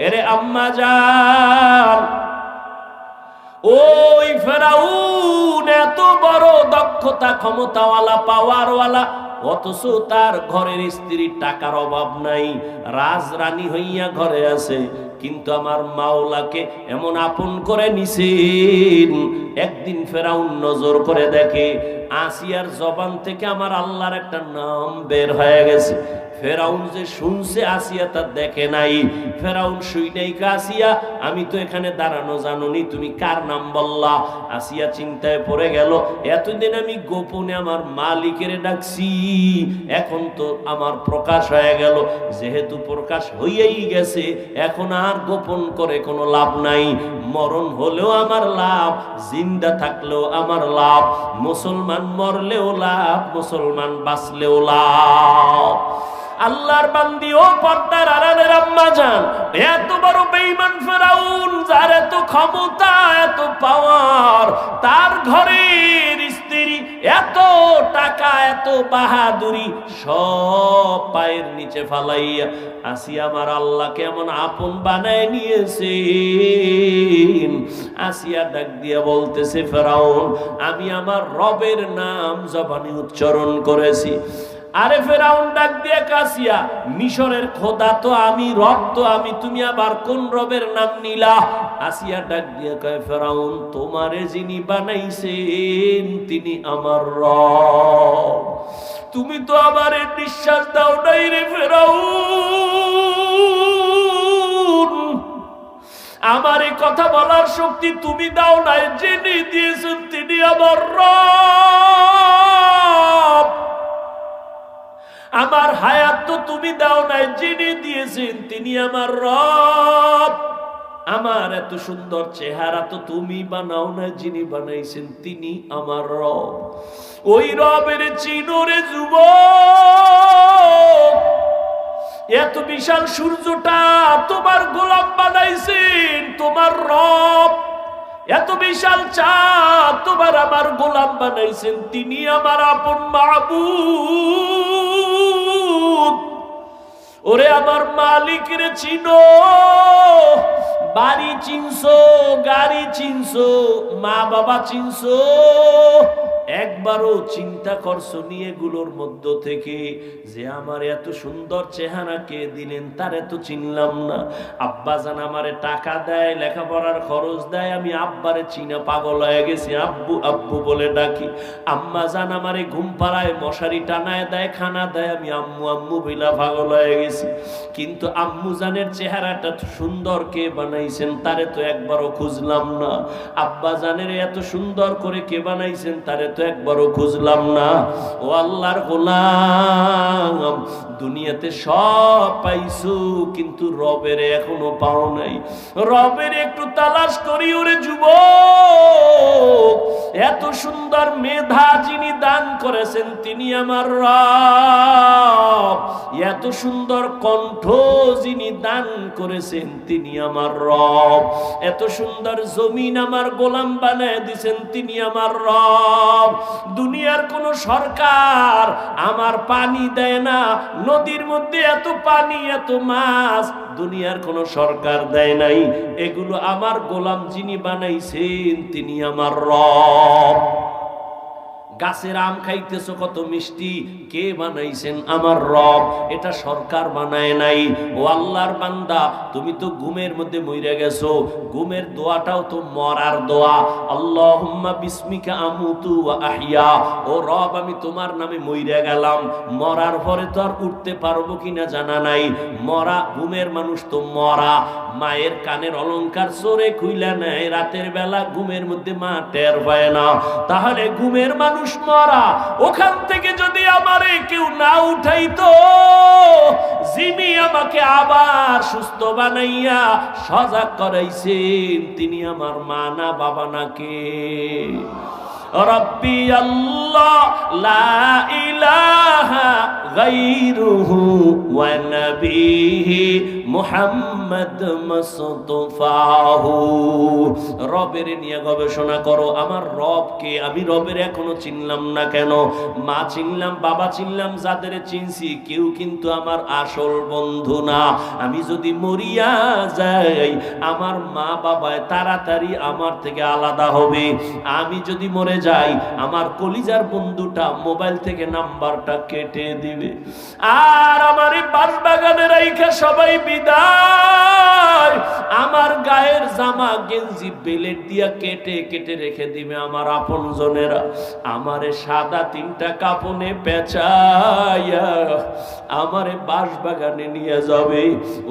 এরে আম্মা জান, ওই ফেরাউন এত বড় দক্ষতা, ক্ষমতাওয়ালা, পাওয়ারওয়ালা, অথচ তার ঘরের স্ত্রীর টাকার অভাব নাই, রাজরানী হইয়া ঘরে আছে, কিন্তু আমার মাওলাকে এমন আপন করে নিছেন। একদিন ফেরাউন নজর করে দেখে আসিয়ার জবান থেকে আমার আল্লাহর একটা নাম বের হয়ে গেছে। ফেরাউন যে শুনছে, আসিয়া তা দেখে নাই। ফেরাউন শুই নাই, আসিয়া আমি তো এখানে দাঁড়ানো জানুনি, তুমি কার নাম বললা? আসিয়া চিন্তায় পড়ে গেল, এতদিন আমি গোপনে আমার মালিকের ডাকছি, এখন তো আমার প্রকাশ হয়ে গেল, যেহেতু প্রকাশ হইয়াই গেছে, এখন আর গোপন করে কোনো লাভ নাই। মরণ হলেও আমার লাভ, জিন্দা থাকলেও আমার লাভ। মুসলমান মরলেও লাভ, মুসলমান বাঁচলেও লাভ। আল্লাহর বান্দি ও পর্দার আড়ালের আম্মা জান, এত বড় বেঈমান ফেরাউন, যার এত ক্ষমতা, এত পাওয়ার, তার ঘরের স্ত্রী, এত টাকা, এত বাহাদুরি, সব পায়ের নিচে ফালাইয়া আসিয়া আমার আল্লাহকে এমন আপন বানায় নিয়েছেন। আসিয়া ডাক দিয়া বলতেছে, ফেরাউন, আমি আমার রবের নাম জবানে উচ্চারণ করেছি। আরে ফেরাউন ডাক দিয়ে, কাসিয়া, মিশরের খোদা তো আমি, রব তো আমি, তুমি আবার কোন রবের নাম নিলা? আসিয়া ডাক দিয়ে কয়, ফেরাউন, তোমারে যিনি বানাইছেন তিনি আমার রব, তুমি তো আমারে বিশ্বাস দাও নাই রে ফেরাউন, আমার এই কথা বলার শক্তি তুমি দাও নাই, যিনি দিয়েছেন তিনি আমার রব, আমার হায়াত তো তুমি দাও নাই, যিনি দিয়েছেন তিনি আমার রব, আমার এত সুন্দর চেহারা তো তুমি বানাও না, যিনি বানাইছেন তিনি আমার রব। ওই রবের চিনোরে যুবক, এত বিশাল সূর্যটা তোমার গোলাম বানাইছেন তোমার রব, এত বিশাল চাঁদ তোমার আমার গোলাম বানাইছেন তিনি আমার আপন মাবুদ। ওরে আমার মালিক রে চিনো, বাড়ি চিনছো, গাড়ি চিনছো, মা বাবা চিনছো, একবারও চিন্তা করছো নিয়ে এগুলোর মধ্য থেকে যে আমার এত সুন্দর চেহারা কে দিলেন, তারে তো চিনলাম না। আব্বা জান আমারে টাকা দেয়, লেখাপড়ার খরচ দেয়, আমি আব্বারে চিনা পাগল হয়ে গেছি, আব্বু আব্বু বলে ডাকি। আম্মা জান আমারে ঘুম পাড়ায়, মশারি টানায় দেয়, খানা দেয়, আমি আম্মু আম্মু বিলা পাগল হয়ে গেছি। কিন্তু আম্মু জানের চেহারাটা সুন্দর কে বানাইছেন তারে তো একবারও খুঁজলাম না। আব্বা জানের এত সুন্দর করে কে বানাইছেন তারে তো একবারও খুঁজলাম না। ও আল্লাহর গোলাম, দুনিয়াতে সব পাইছো, কিন্তু রবের এখনো পাও নাই। রবের একটু তালাশ করি ওরে যুবক, এত সুন্দর মেধা যিনি দান করেছেন তিনি আমার রব, এত সুন্দর কণ্ঠ যিনি দান করেছেন তিনি আমার রব, এত সুন্দর জমিন আমার গোলাম বানায় দিয়েছেন তিনি আমার রব। দুনিয়ার কোন সরকার আমার পানি দেয় না, নদীর মধ্যে এত পানি, এত মাছ দুনিয়ার কোন সরকার দেয় নাই, এগুলো আমার গোলাম যিনি বানাইছেন তিনি আমার রব। গাছের আম খাইতেছো কত মিষ্টি, কে বানাইছেন? আমার রব, এটা সরকার বানায় নাই। ও আল্লাহর বান্দা, তুমি তো ঘুমের মধ্যে মইরা গেছো, ঘুমের দোয়াটাও তো মরার দোয়া। আল্লাহুম্মা বিসমিকা আমুতু ওয়া আহইয়া, ও রব আমি তোমার নামে মইরা গেলাম, মরার পরে তো আর উঠতে পারবো কিনা জানা নাই। মরা, ঘুমের মানুষ তো মরা, মায়ের কানের অলংকার চোরে খুইলা নেয়, রাতের বেলা ঘুমের মধ্যে মা টের পায় না, তাহলে ঘুমের মানুষ মরা। ওখান থেকে যদি আমারে কেউ না উঠাইতো, যিনি আমাকে আবার সুস্থ বানাইয়া সজাগ করাইছেন তিনি আমার মা না বাবা না কে? রব্বি আল্লাহ লা ইলাহা গায়রুহু ওয়া নবিহি মুহাম্মদ মুস্তাফাহু। রবের নিয়ে গবেষণা করো, আমার রবকে আমি রবের এখনো চিনলাম না কেন? মা চিনলাম, বাবা চিনলাম, যাদের চিনছি কেউ কিন্তু আমার আসল বন্ধু না। আমি যদি মরিয়া যাই আমার মা বাবায় তাড়াতাড়ি আমার থেকে আলাদা হবে। আমি যদি মরে যাই আমার কলিজার বন্ধুটা মোবাইল থেকে নাম্বারটা কেটে দিবে, আর আমার এই বাগানে রাইখা সবাই বিদায়। আমার গায়ের জামা গেঞ্জি বেলেট দিয়া কেটে কেটে রেখে দিবে আমার আপন জনেরা। আমারে সাদা 3টা কাপনে পেঁচাইয়া আমারে বাগানে নিয়ে যাবে,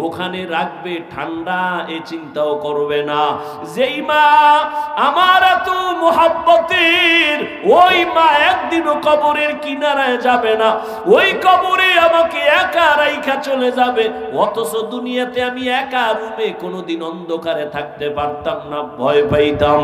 ওখানে রাখবে, ঠান্ডা এ চিন্তাও করবে না। যেই মা আমার এত মুহাব্বতের, ওই মা একদিনও কবরের কিনারায় যাবে না, ওই কবরে আমাকে একা রাইখা চলে যাবে। অথচ দুনিয়াতে আমি একা রুমে কোনোদিন অন্ধকারে থাকতে পারতাম না, ভয় পাইতাম।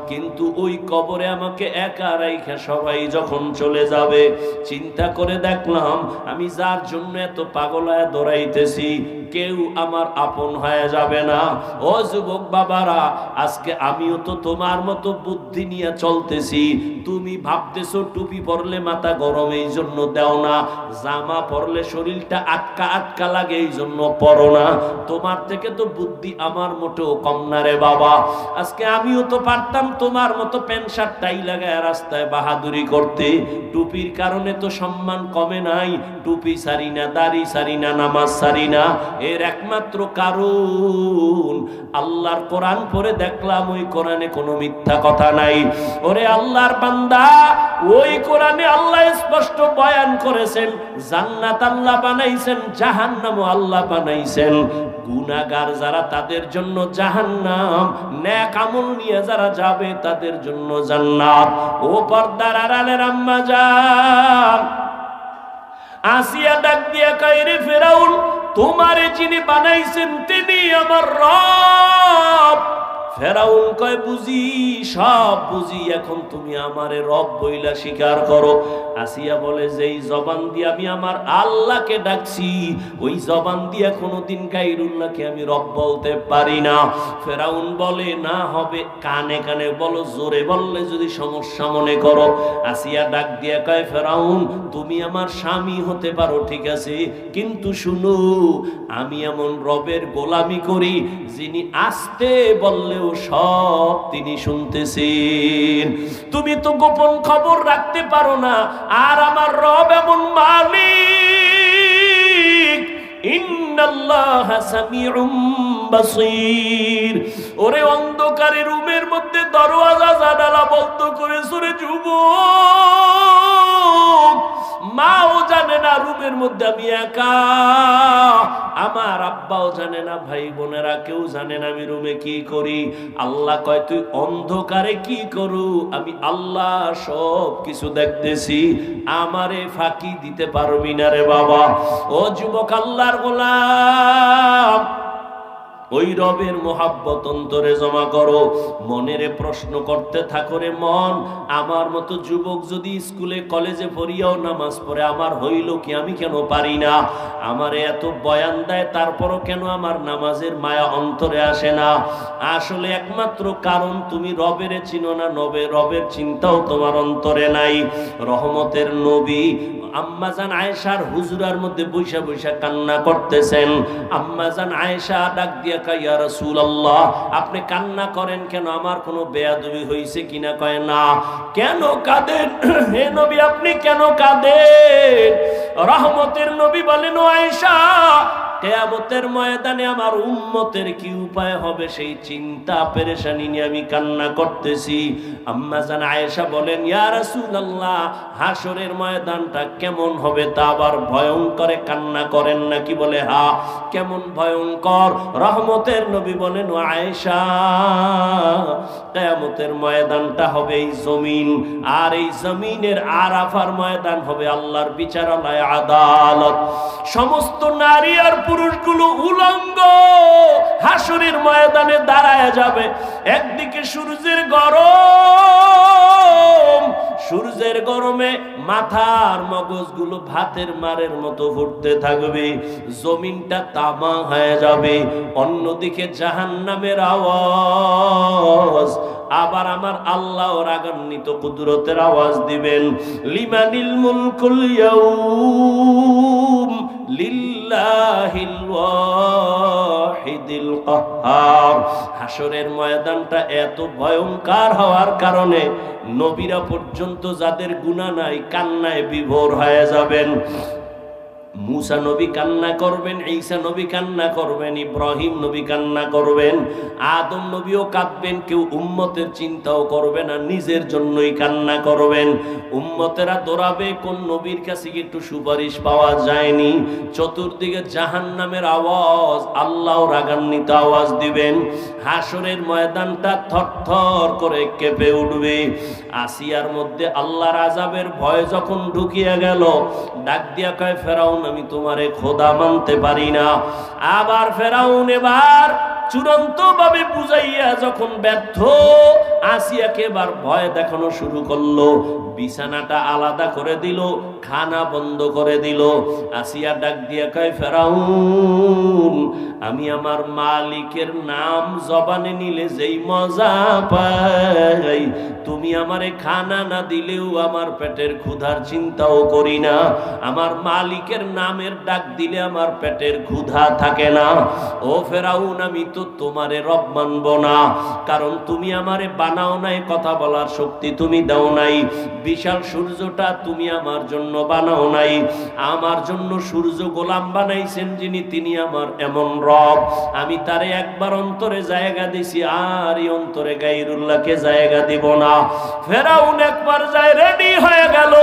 কিন্তু ওই কবরে আমাকে একা রাইখা সবাই যখন চলে যাবে, চিন্তা করে দেখলাম আমি যার জন্য এত পাগলায় দৌড়াইতেছি কেউ আমার আপন হয়ে যাবে না। ও যুবক বাবারা, আজকে আমিও তো তোমার মতো বুদ্ধি নিয়ে চলতেছি। তুমি ভাবতেছো টুপি পরলে মাথা গরম এই জন্য দাও না, জামা পরলে শরীরটা আটকা আটকা লাগে এই জন্য পরো না। তোমার থেকে তো বুদ্ধি আমার মোটেও কম না রে বাবা। আজকে আমিও তো পারতাম তোমার মতো প্যান্ট শার্ট টাই লাগায় রাস্তায় বাহাদুরি করতে। টুপির কারণে তো সম্মান কমে নাই, টুপি সারি না, দাড়ি সারি না, নামাজ সারি না। এর একমাত্র কারণ আল্লাহর কোরআন পড়ে দেখলাম ওই কোরআনে কোনো মিথ্যা কথা নাই। ওরে আল্লাহর বান্দা, ওই কোরআনে আল্লাহ স্পষ্ট বয়ান করেছেন জান্নাত আল্লাহ বানাইছেন, জাহান্নামও আল্লাহ বানাইছেন। গুনাহগার যারা তাদের জন্য জাহান্নাম, নেক আমল নিয়ে যারা যাবে তাদের জন্য জান্নাত। ও পর্দার আড়ালের আম্মা জান, আসিয়া ডাক দিয়া কয়, রে ফেরাউন, তোমারে যিনি বানাইছেন তিনি আমার রব। ফেরাউন কয়, বুঝি, সব বুঝি, এখন তুমি আমারে রব বইলা স্বীকার করো। আসিয়া বলে, যেই জবান দিয়ে আমি আমার আল্লাহকে ডাকছি ওই জবান দিয়ে কোনোদিন গায়রুল্লাহকে আমি রব বলতে পারি না। ফেরাউন বলে, না হবে, কানে কানে বলো, জোরে বললে যদি সমস্যা মনে করো। আসিয়া ডাক দিয়ে কয়, ফেরাউন, তুমি আমার স্বামী হতে পারো ঠিক আছে, কিন্তু শুনো, আমি এমন রবের গোলামি করি যিনি আসতে বললেও সব তিনি শুনতেছেন। তুমি তো গোপন খবর রাখতে পারো না, আর আমার রব এমন মালিক, ইন্নাল্লাহা সামিউম বাসীর। ওরে অন্ধকারে রুমের মধ্যে দরওয়াজা জানালা বন্ধ করে সরে যুবক, মাও জানে না রুমের মধ্যে আমি একা, আমার আব্বাও জানে না, ভাই বোনেরা কেউ জানে না আমি রুমে কি করি। আল্লাহ কয়, তুই অন্ধকারে কি করু, আমি আল্লাহ সব কিছু দেখতেছি, আমারে ফাঁকি দিতে পারবি না রে বাবা। ও যুবক আল্লাহর গোলাম, ওই রবের মোহাব্বত অন্তরে জমা করো, মনেরে প্রশ্ন করতে থাকো, রে মন, আমার মতো যুবক যদি স্কুলে কলেজে পড়িয়াও নামাজ পড়ে আমার হইল কি, আমি কেন পারি না? আমারে এত বয়ান দেয় তারপরও কেন আমার নামাজের মায়া অন্তরে আসে না? আসলে একমাত্র কারণ তুমি রবের চিনো না, রবের চিন্তাও তোমার অন্তরে নাই। রহমতের নবী আম্মাজান আয়েশার হুজরার মধ্যে বৈশা বৈশা কান্না করতেছেন। আম্মাজান আয়েশা ডাক দিয়া কয়, ইয়া রাসূলুল্লাহ, আপনি কান্না করেন কেন? আমার কোনো বেয়াদবি হইছে কিনা? কয়, না। কেন কাঁদেন হে নবী, আপনি কেন কাঁদেন? রহমতের নবী বলেন, ও আয়েশা, কিয়ামতের ময়দানে আমার উম্মতের কি উপায় হবে সেই চিন্তা পেরেশানি নিয়ে আমি কান্না করতেছি। আম্মা জান আয়েশা বলেন, ইয়া রাসূলুল্লাহ, হাসরের ময়দানটা কেমন হবে তা আবার ভয়ঙ্কর, কান্না করেন নাকি? বলে, হ্যাঁ। কেমন ভয়ঙ্কর? রহমতের নবী বলেন, ও আয়েশা, কিয়ামতের ময়দানটা হবে এই জমিন, আর এই জমিনের আরাফার ময়দান হবে আল্লাহর বিচারালয়, আদালত। সমস্ত নারী আর পুরুষগুলো উলঙ্গ হাসরের ময়দানে দাঁড়ায় হয়ে যাবে। একদিকে সূর্যের গরমে মাথার মগজগুলো ভাতের মারের মতো ফুটতে থাকবে, জমিনটা তামা হয়ে যাবে। অন্যদিকে জাহান্নামের আওয়াজ, আবার আমার আল্লাহ রাগান্বিত কুদরতের আওয়াজ দিবেন, লিমানিল মুলকুল ইয়াউম লিল্লাহিল ওয়াহিদিল কাহ্হার। হাসরের ময়দানটা এত ভয়ঙ্কর হওয়ার কারণে নবীরা পর্যন্ত যাদের গুনাহ নাই কান্নায় বিভোর হয়ে যাবেন। মুসা নবী কান্না করবেন, ঈসা নবী কান্না করবেন, ইব্রাহিম নবী কান্না করবেন, আদম নবীও কাঁদবেন। কেউ উম্মতের চিন্তাও করবে না, নিজের জন্যই কান্না করবেন। উম্মতেরা দৌড়াবে কোন নবীর কাছে একটু সুপারিশ পাওয়া যায়নি। চতুর্দিকে জাহান্নামের আওয়াজ, আল্লাহ রাগান্বিত আওয়াজ দিবেন। হাসরের ময়দানটা থরথর করে কেঁপে উঠবে। আসিয়ার মধ্যে আল্লাহর আযাবের ভয় যখন ঢুকিয়ে গেল, ডাক দিয়া কয়, ফেরাউন আমি তোমারে খোদা মানতে পারি না। আবার ফেরাউন এবার চূড়ান্ত ভাবে বুঝাইয়া যখন ব্যর্থ, আসিয়াকে এবার ভয় দেখানো শুরু করলো। বিছানাটা আলাদা করে দিল, খানা বন্ধ করে দিল। আসিয়া ডাক দিয়া কয়, ফেরাউন আমি আমার মালিকের নাম জবানে নিলে যেই মজা পাই, তুমি আমারে খানা না দিলেও আমার পেটের ক্ষুধার চিন্তাও করি না। আমার মালিকের নামের ডাক দিলে আমার পেটের ক্ষুধা থাকে না। ও ফেরাউন আমি তো তোমারে রব মানব না, কারণ তুমি আমারে বানাও নাই, কথা বলার শক্তি তুমি দাও নাই। বিশাল সূর্যটা তুমি আমার জন্য বানাও নাই। আমার জন্য সূর্য গোলাম বানাইছেন যিনি, তিনি আমার এমন রব। আমি তারে একবার অন্তরে জায়গা দিছি, আর এই অন্তরে গায়রুল্লাহকে জায়গা দিব না। ফেরাউন একবার যায় রেডি হয়ে গেল,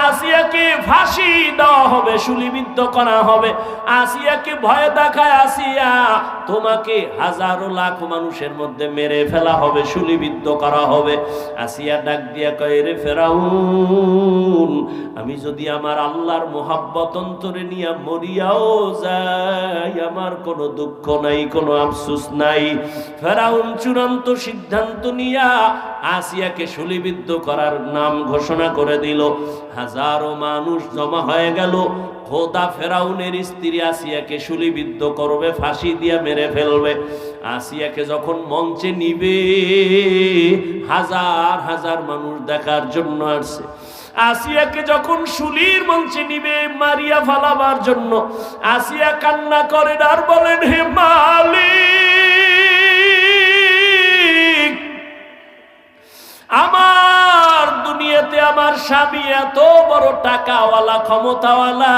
আসিয়াকে ফাঁসি দেওয়া হবে, শুলিবিদ্ধ করা হবে। আসিয়াকে ভয় দেখায়, আসিয়া তোমাকে হাজারো লাখ মানুষের মধ্যে মেরে ফেলা হবে, শুলিবিদ্ধ করা হবে। আসিয়া ডাক দিয়া কয়, রে ফেরাউন আমি যদি আমার আল্লাহর মোহাব্বত অন্তরে নিয়ে মরিয়াও যাই, আমার কোনো দুঃখ নাই, কোনো আফসোস নাই। ফেরাউন চূড়ান্ত সিদ্ধান্ত নিয়া আসিয়াকে শুলিবিদ্ধ করার নাম ঘোষণা করে দিল। হাজারো মানুষ জমা হয়ে গেল। খোদা ফেরাউনের স্ত্রী আসিয়াকে শুলিবিদ্ধ করবে, ফাঁসি দিয়া মেরে ফেলবে। আসিয়াকে যখন মঞ্চে নিবে, হাজার হাজার মানুষ দেখার জন্য আসছে। আসিয়াকে যখন শুলির মঞ্চে নিবে মারিয়া ফালাবার জন্য, আসিয়া কান্না করেন আর বলেন, হে মালিক, আমার দুনিয়াতে আমার স্বামী এত বড় টাকাওয়ালা, ক্ষমতাওয়ালা,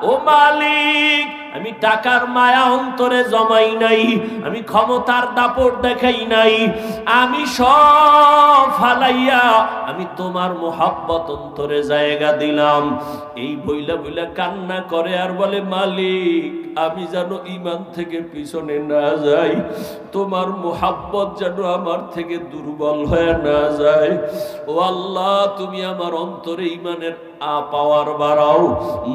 ও মালিক আমি টাকার মায়া অন্তরে জমাই নাই, আমি ক্ষমতার দাপট দেখাই নাই, আমি সব ফালাইয়া আমি তোমার মোহাব্বত অন্তরে জায়গা দিলাম। এই বইলা বইলা কান্না করে আর বলে, মালিক আমি যেন ঈমান থেকে পিছনে না যাই, তোমার মোহাব্বত যেন আমার থেকে দুর্বল হয়ে না যায়। ও আল্লাহ তুমি আমার অন্তরে ঈমানের পাওয়ার বাড়াও,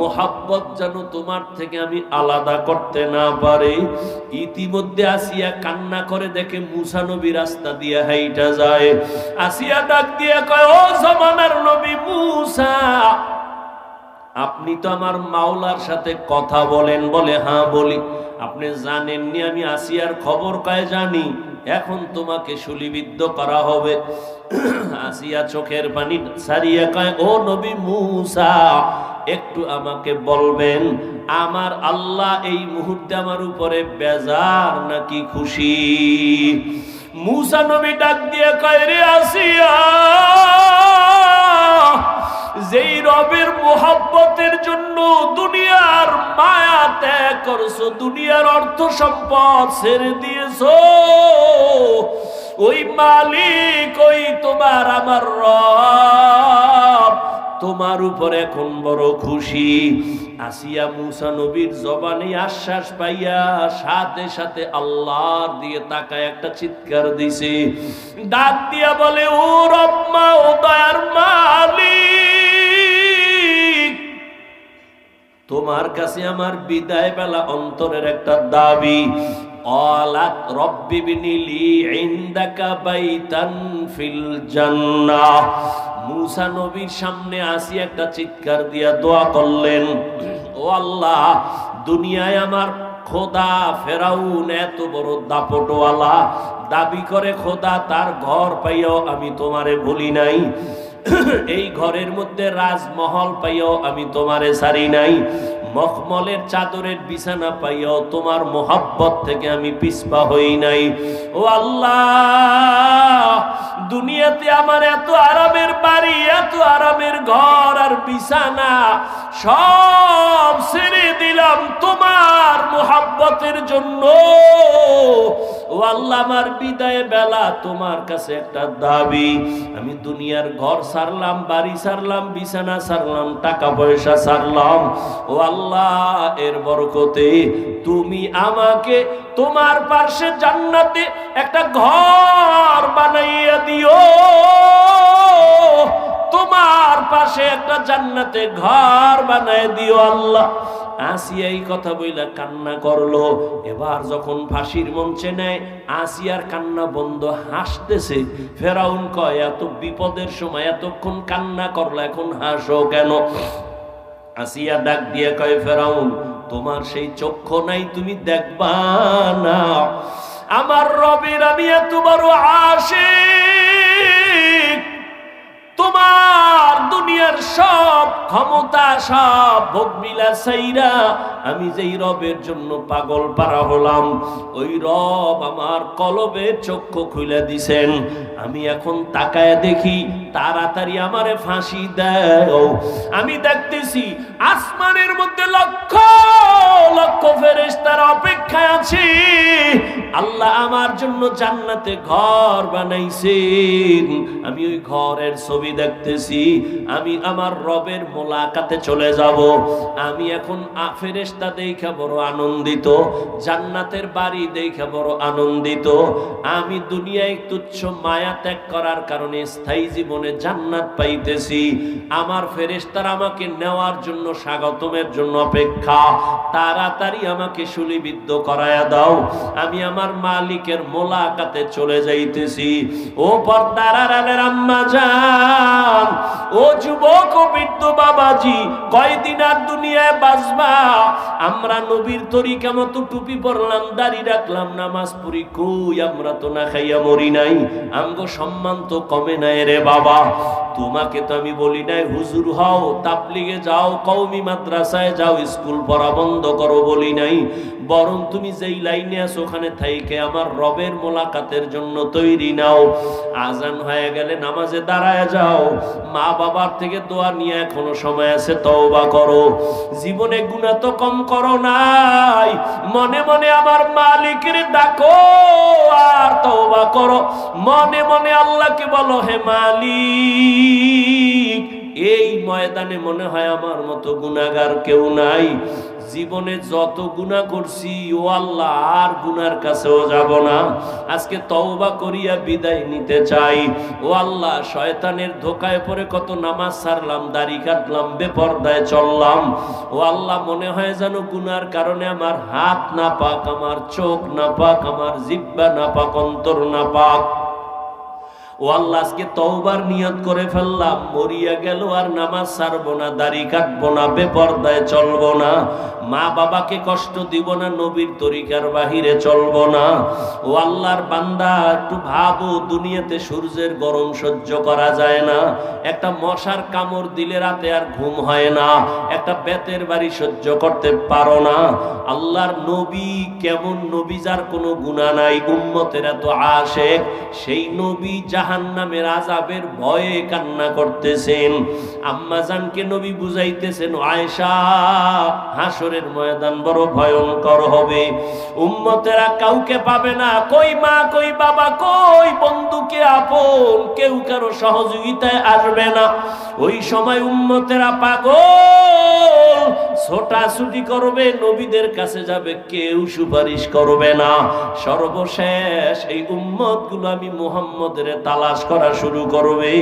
মোহাব্বত যেন তোমার থেকে আমি আলাদা করতে না পারে। ইতিমধ্যে আসিয়া কান্না করে দেখে মুসা নবী রাস্তা দিয়ে হাইটা যায়। আসিয়া ডাক দিয়ে কয়, ও জামানার নবী মুসা, আপনি তো আমার মাওলার সাথে কথা বলেন? বলে, হ্যাঁ বলি। আপনি জানেননি আমি আসিয়ার খবর কয় জানি, এখন তোমাকে শুলিবিদ্ধ করা হবে। আসিয়া চোখের পানি ছাড়িয়ে কয়, ও নবী মুসা একটু আমাকে বলবেন আমার আল্লাহ এই মুহূর্তে আমার উপরে বেজার নাকি খুশি? মুসা নবী ডাক দিয়ে কয়, রে আসিয়া, যেই রবের মোহাব্বতের জন্য দুনিয়ার মায়া ত্যাগ করছো, দুনিয়ার অর্থ সম্পদ ছেড়ে দিয়েছো, ওই মালিক, ওই তোমার আমার রব তোমার উপর এখন বড় খুশি। আসিয়া মুসা নবীর জবানে আশ্বাস পাইয়া সাথে সাথে আল্লাহর দিয়ে তাকায় একটা চিৎকার দিছে, ডাক দিয়া বলে, ও রব্বা, ও দয়ার মালিক, তোমার কাছে আমার বিদায় বেলা অন্তরের একটা দাবি। ক্বালাত রব্বি ইবনি লি ইনদাকা বাইতান ফিল জান্নাহ। মূসা নবীর সামনে আসিয়া একটা চিৎকার দিয়া দোয়া করলেন, ও আল্লাহ, দুনিয়ায় আমার খোদা ফেরাউন এত বড় দাপটওয়ালা, দাবি করে খোদা, তার ঘর পাইয়াও আমি তোমারে বলি নাই। এই ঘরের মধ্যে রাজমহল পাইয়াও আমি তোমারে ছাড়ি নাই। মখমলের চাদরের বিছানা পাইয়াও তোমার মোহাব্বত থেকে আমি পিছপা হই নাই। ও আল্লাহ, দুনিয়াতে আমার এত আরামের বাড়ি, এত আরামের ঘর আর বিছানা সব ছেড়ে দিলাম তোমার মোহাব্বতের জন্য। ও আল্লাহ, আমার বিদায় বেলা তোমার কাছে একটা দাবি, আমি দুনিয়ার ঘর ছাড়লাম, বাড়ি ছাড়লাম, বিছানা ছাড়লাম, টাকা পয়সা ছাড়লাম। ও আল্লাহ, এর বরকতে তুমি আমাকে তোমার পাশে জান্নাতে একটা ঘর বানাইয়া দিও, তোমার পাশে একটা জান্নাতে ঘর বানাই দিও আল্লাহ। আসিয়া এই কথা বইলা কান্না করলো। এবার যখন ফাঁসির মঞ্চে নেয়, আসিয়ার কান্না বন্ধ, হাসতেছে। ফেরাউন কয়, এত বিপদের সময় এতক্ষণ কান্না করলো, এখন হাসো কেন? আসিয়া ডাক দিয়ে কয়, ফেরাউন, তোমার সেই চক্ষু নাই, তুমি দেখবা না আমার রবের আমি এত বড় আশিক, তোমার দুনিয়ার সব ক্ষমতা, সব ভোগ মিলা চাইরা আমি যেই রবের জন্য পাগল পারা হলাম, ওই রব আমার কলবের চক্ষু খুলে দিছেন। আমি এখন তাকায় দেখি, তাড়াতাড়ি আমারে ফাঁসি দাও। আমি দেখতেছি আসমানের মধ্যে লক্ষ লক্ষ ফেরেশতার অপেক্ষায় আছে। আল্লাহ আমার জন্য জান্নাতে ঘর বানাইছেন। আমি ওই ঘরের ছবি দেখতেছি। আমি আমার রবের মোলাকাতে চলে যাব। আমি এখন ফেরেশতা দেখে বড় আনন্দিত, জান্নাতের বাড়ি দেখে বড় আনন্দিত। আমি দুনিয়ায় তুচ্ছ মায়া ত্যাগ করার কারণে স্থায়ী জীবনে জান্নাত পাইতেছি। আমার ফেরেশতারা আমাকে নেওয়ার জন্য, স্বাগতমের জন্য অপেক্ষা। তাড়াতাড়ি আমাকে শুলিবিদ্ধ করায়া দাও, আমি আমার মালিকের মোলাকাতে চলে যাইতেছি। ও পর্দার আড়ালের আম্মা জান, ও যুবক ও বৃদ্ধ বাবাজি, কয়দিন আর দুনিয়ায় বাঁচবা? আমরা নবীর তরিকা মতো টুপি পরলাম, দাড়ি রাখলাম, নামাজ পড়ি, কই আমরা তো না খাইয়া মরি নাই। আমগো সম্মান তো কমে নাই রে বাবা। তোমাকে তো আমি বলি নাই হুজুর হও, তাবলিগে যাও, কওমি মাদ্রাসায় যাও, স্কুল পড়া বন্ধ করো বলি নাই। বরং তুমি যেই লাইনে আছো ওখানে থাইকে আমার রবের মোলাকাতের জন্য তৈরি নাও। আজান হয়ে গেলে নামাজে দাঁড়ায় যাও। মা বাবার থেকে দোয়া নিয়ে এখনো সময় আছে, তওবা করো। জীবনে গুনাহ তো কম করো নাই, মনে মনে আমার মালিকের ডাকো আর তওবা করো। মনে মনে আল্লাহকে বলো, হে মালিক, এই ময়দানে মনে হয় আমার মতো গুনাহগার কেউ নাই। জীবনে যত গুনাহ করছি, ও আল্লাহ, আর গুনার কাছেও যাব না। আজকে তওবা করিয়া বিদায় নিতে চাই। ও আল্লাহ, শয়তানের ধোকায় পড়ে কত নামাজ ছাড়লাম, দাড়ি কাটলাম, বেপরদায় চললাম। ও আল্লাহ, মনে হয় যেন গুনার কারণে আমার হাত না পাক, আমার চোখ না পাক, আমার জিহ্বা না পাক, অন্তর না পাক। ও আল্লাহ, আজকে তওবার নিয়ত করে ফেললাম, মরিয়া গেল আর নামাজ ছাড়বো না, দাড়ি কাটবো না, বেপরদায় চলবো না, মা বাবাকে কষ্ট দিব না, নবীর তরিকার বাহিরে চলবো না। ও আল্লাহর বান্দা, একটু ভাবো, দুনিয়াতে সূর্যের গরম সহ্য করা যায় না, একটা মশার কামড় দিলে রাতে আর ঘুম হয় না, একটা বেতের বাড়ি সহ্য করতে পারো না। আল্লাহর নবী কেমন নবী, যার কোনো গুনাহ নাই, উম্মতেরা তো আশেক, সেই নবী জাহান্নামের আযাবের ভয়ে কান্না করতেছেন। আম্মা জানকে নবী বুঝাইতেছেন, আয়েশা, হাসরের ময়দান বড় ভয়ঙ্কর হবে, উম্মতেরা কাউকে পাবে না, কই মা, কই বাবা, কই বন্ধু, কে আপন, কেউ কারো সহযোগিতায় আসবে না। ওই সময় উম্মতেরা পাগল, ছোটাছুটি করবে, নবীদের কাছে যাবে, কেউ সুপারিশ করবে না। সর্বশেষ এই উম্মতগুলো আমি মুহাম্মদের তালাশ করা শুরু করবে।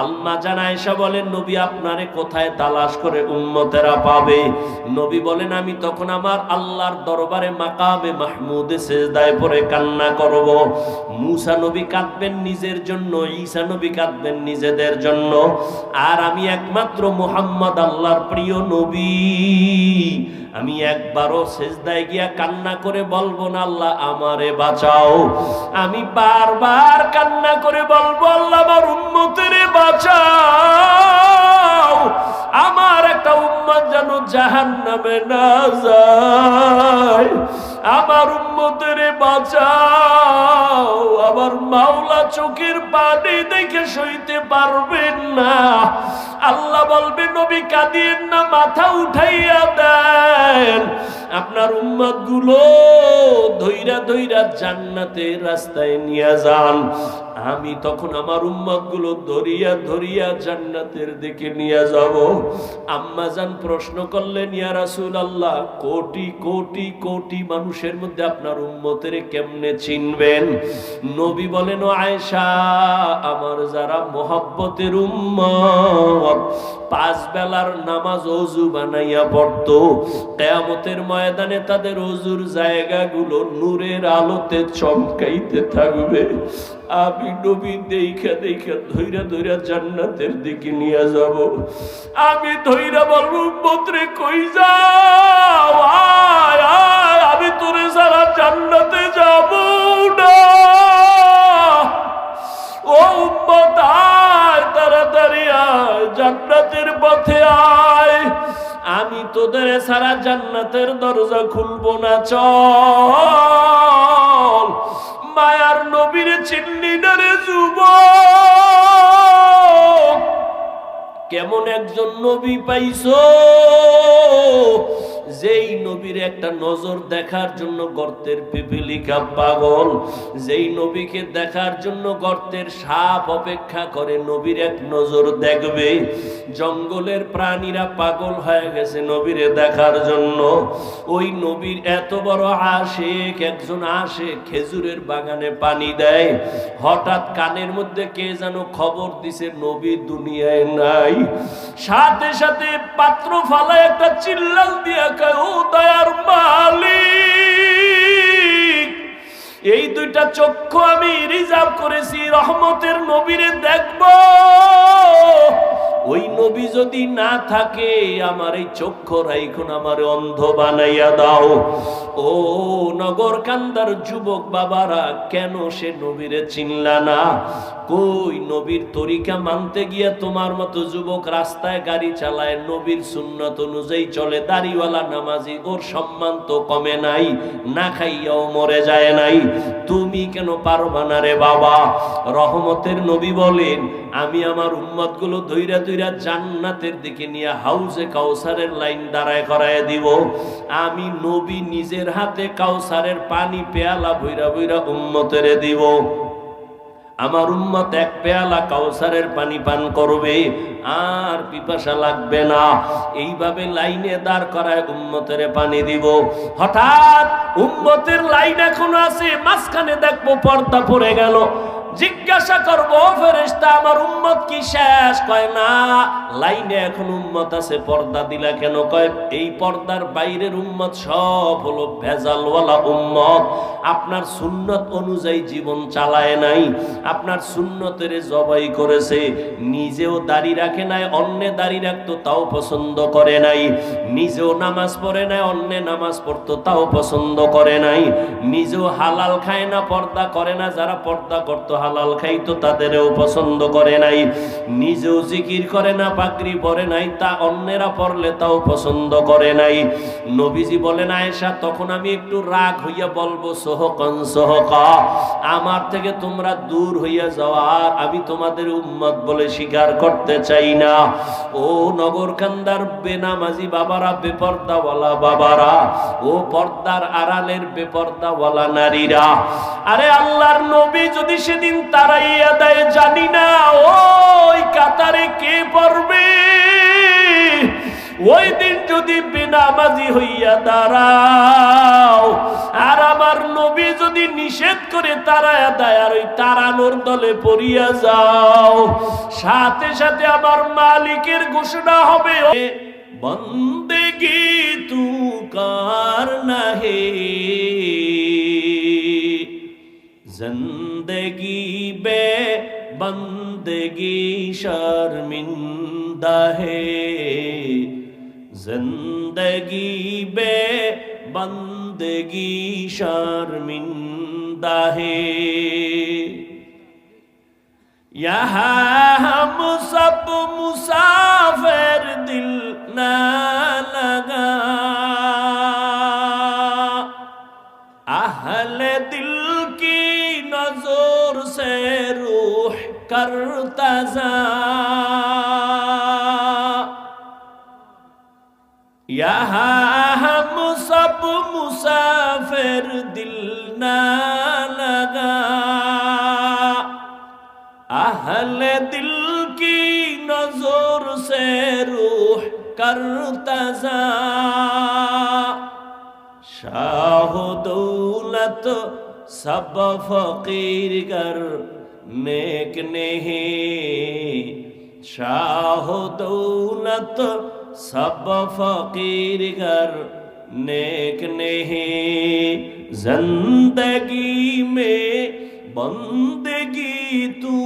আম্মা জান আয়েশা বলেন, নবী আপনারে কোথায় তালাশ করে উম্মতেরা পাবে? নবী বলেন, আমি তখন আমার আল্লাহর দরবারে মাকামে মাহমুদে সিজদায় পড়ে কান্না করব। মুসা নবী কাঁদবেন নিজের জন্য, ঈসা নবী কাঁদবেন নিজেদের জন্য, আর আমি একমাত্র মুহাম্মদ আল্লাহর প্রিয় নবী, আমি একবারও সিজদায় গিয়া কান্না করে বলবো না আল্লাহ আমারে বাঁচাও। আমি বারবার কান্না করে বলবো আল্লাহ আমার উম্মতেরে বাঁচাও, আমার একটা উম্মত যেন জাহান্নামে না যায়, আমার উম্মতেরে বাঁচাও। আমার মাওলা চোখের পানি দেখে সইতে পারবেন না। আল্লাহ বলবে, নবী কাঁদিয়েন না, মাথা উঠাইয়া দেন, আপনার উম্মত গুলো ধইরা ধইরা জান্নাতের রাস্তায় নিয়ে যান। আমি তখন আমার উম্মত গুলো ধরিয়া ধরিয়া জান্নাতের দিকে নিয়ে যাব। আম্মা জান প্রশ্ন করলেন, ইয়া রাসূলুল্লাহ, কোটি কোটি কোটি মানুষের মধ্যে আপনার উম্মতের কেমনে চিনবেন? নবী বলেন, ও আয়েশা, আমার যারা মুহাব্বতের উম্মত, 5 বেলার নামাজ ওযু বানাইয়া পড়তো, কিয়ামতের ময়দানে তাদের ওযুর জায়গাগুলো নূরের আলোতে চমকাইতে থাকবে। আমি নবী দেখা দেখা ধইরা ধইরা জান্নাতের দিকে নিয়ে যাব। আমি ধইরা বলবো, উম্মতরে কই যাও, আয় আয়, আমি তোরে সারা জান্নাতে যাব না। ও উম্মত আয়, তাড়াতাড়ি আয়, জান্নাতের পথে আয়, আমি তোদের সারা জান্নাতের দরজা খুলবো না, চল। মায়ার নবীর চিন্নি না রে যুবক, কেমন একজন নবী পাইছো, যেই নবীর একটা নজর দেখার জন্য গর্তের পিপিলিকা পাগল, যেই নবীকে দেখার জন্য গর্তের সাপ অপেক্ষা করে নবীর এক নজর দেখবে। জঙ্গলের প্রাণীরা পাগল হয়ে গেছে নবীরে দেখার জন্য। ওই নবীর এত বড় আশিক একজন আসে, খেজুরের বাগানে পানি দেয়, হঠাৎ কানের মধ্যে কে যেন খবর দিছে নবী দুনিয়ায় নাই। সাথে সাথে পাত্র ফালায় একটা চিল্লাল দিয়া কয়, ও দয়ার মালিক, এই 2টা চক্ষু আমি রিজার্ভ করেছি রহমতের নবীরে দেখব। ওই নবী যদি না থাকে, আমার এই চক্ষু রাইখুন, আমার অন্ধ বানাইয়া দাও। ও নগর কান্দার যুবক বাবারা, কেন সে নবীরে চিনলা না? কই নবীর তরিকা মানতে গিয়া তোমার মতো যুবক রাস্তায় গাড়ি চালায়, নবীর সুন্নত অনুযায়ী চলে, দাড়িওয়ালা নামাজি, ওর সম্মান তো কমে নাই, না খাইয়াও মরে যায় নাই, তুমি কেন পারবা না রে বাবা? রহমতের নবী বলেন, আমি আমার উম্মত গুলো ধইরা ধইরা জান্নাতের দিকে নিয়ে হাউজে কাউসারের লাইন দাঁড়ায় করায় দিব। আমি নবী নিজের হাতে কাউসারের পানি পেয়ালা বইরা বইরা উম্মতেরে দিব। আমার উম্মত 1 পেয়ালা কাউসারের পানি পান করবে, আর পিপাসা লাগবে না। এইভাবে লাইনে দাঁড় করায় উম্মতেরে পানি দিব। হঠাৎ উম্মতের লাইন এখন আছে, মাঝখানে দেখবো পর্দা পড়ে গেল। জিজ্ঞাসা করবো, ফেরেশতা আমার উম্মত কি শেষ? কয় না, লাইনে এখন উম্মত আছে, পর্দা দিলা কেন? কয় এই পর্দার বাইরের উম্মত সব হলো ভেজালওয়ালা উম্মত, আপনার সুন্নত অনুযায়ী জীবন চালায় নাই, আপনার সুন্নতের জবাই করেছে, নিজেও দাড়ি রাখে নাই, অন্যে দাড়ি রাখতো তাও পছন্দ করে নাই, নিজেও নামাজ পড়ে নাই, অন্যে নামাজ পড়তো তাও পছন্দ করে নাই, নিজেও হালাল খায় না, পর্দা করে না, যারা পর্দা করতো হালাল খাইতো তাদেরও পছন্দ করে নাই, নিজেও জিকির করে না, পাগড়ি পরে নাই, তা অন্যেরা পড়লে তাও পছন্দ করে নাই। নবীজি বলেন, আয়েশা, তখন আমি একটু রাগ হইয়া বলবো, সোহকন সোহকা, আমার থেকে তোমরা দূর হইয়া যাও, আর আমি তোমাদের উম্মত বলে স্বীকার করতে চাই না। ও নগরকান্দার বেনামাজি বাবারা, বেপর্দাওয়ালা বাবারা, ও পর্দার আড়ালের বেপর্দাওয়ালা নারীরা, আরে আল্লাহর নবী যদি সেদিন তারাইয়া দেয়, জানি না ওই কাতারে কে পড়বে। ওই দিন যদি বেনামাজি হইয়া দাঁড়াও, আর আমার নবী যদি নিষেধ করে তারায়া দেয়, আর ওই তারানোর দলে পড়িয়া যাও, সাথে সাথে আমার মালিকের ঘোষণা হবে, বন্দেগি তু কার নাহে, জিন্দগি বে বন্দেগি শर्मिंदा है, जिंदगी बे बंदगी शर्मिंदा है। यहाँ हम सब मुसाफिर दिल ना लगा, अहले दिल की नजर से रूह करता जा, यहाँ हम सब मुसाफिर दिल ना लगा, अहले दिल की नजर से रूह करता जा, शाह दौलत सब फकीर कर नेक नहीं, शाह दौलत सब फकीर कर नेक नहीं, जिंदगी में बंदगी तू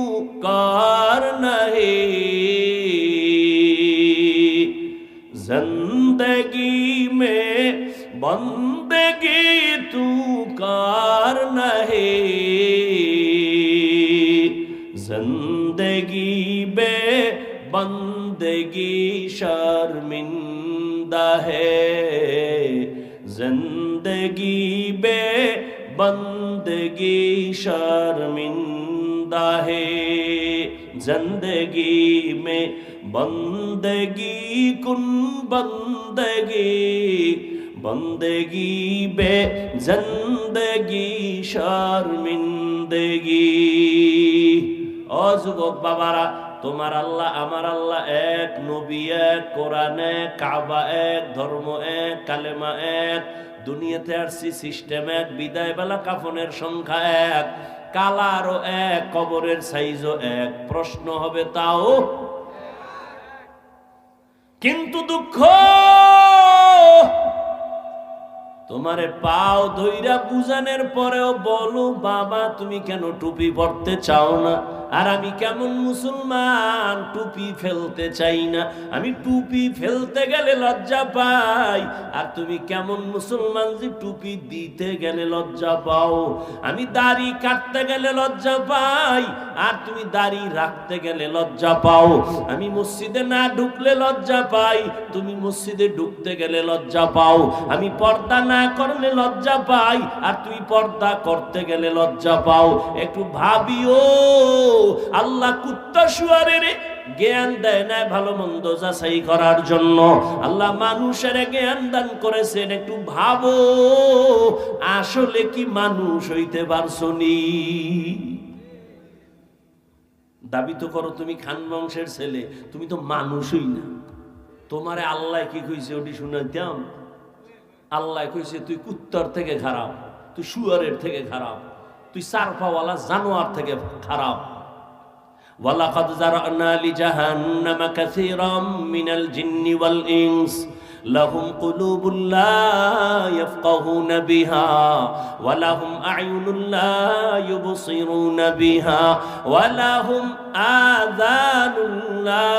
कार नहीं, जिंदगी में बंदगी तू कार नहीं, जिंदगी बे बंदगी शर्मिंदा है, जिंदगी बे बंदगी शर्मिंदा है, जिंदगी में बंदगी कुन बंदगी, बंदगी बे जिंदगी शर्मिंदगी। ও যুবক বাবারা, তোমার আল্লাহ আমার আল্লাহ এক, নবী এক, কোরআন এক, কাবা এক, ধর্ম এক, কালেমা এক, দুনিয়াতে আসছি সিস্টেম এক, বিদায় বেলা কাফনের সংখ্যা এক, কালারও এক, কবরের সাইজও এক, প্রশ্ন হবে তাও। কিন্তু দুঃখ, তোমারে পাও ধইরা বুঝানোর পরেও বলো বাবা তুমি কেন টুপি পরতে চাও না? আর আমি কেমন মুসলমান টুপি ফেলতে চাই না, আমি টুপি ফেলতে গেলে লজ্জা পাই। আর তুমি কেমন মুসলমান যে টুপি দিতে গেলে লজ্জা পাও? আমি দাড়ি কাটতে গেলে লজ্জা পাই, আর তুমি দাড়ি রাখতে গেলে লজ্জা পাও। আমি মসজিদে না ঢুকলে লজ্জা পাই, তুমি মসজিদে ঢুকতে গেলে লজ্জা পাও। আমি পর্দা না করলে লজ্জা পাই, আর তুমি পর্দা করতে গেলে লজ্জা পাও। একটু ভাবিও, আল্লাহ কুত্তা শুয়ারের জ্ঞান দেয় না ভালো মন্দ যাচাই করার জন্য, আল্লাহ মানুষের জ্ঞান দান করেছেন। একটু ভাবো, আসলে কি মানুষ হইতে পারছো নি? দাবি তো করো তুমি খান বংশের ছেলে, তুমি তো মানুষই না। তোমারে আল্লাহ কি কইছে ওটি শুনাইতাম? আল্লাহ কইছে তুই কুত্তার থেকে খারাপ, তুই শুয়ারের থেকে খারাপ, তুই চারপাওয়ালা জানোয়ার থেকে খারাপ। ওয়ালাকাদ যারানা লিজাহান্নামা কাসীরাম মিনাল জিন্নি ওয়াল ইনস লাহুম কুলুবুন লা ইয়াফকাহুনা বিহা ওয়া লাহুম আ'য়ুনুন লা ইউবসিরুনা বিহা ওয়া লাহুম আযানুন লা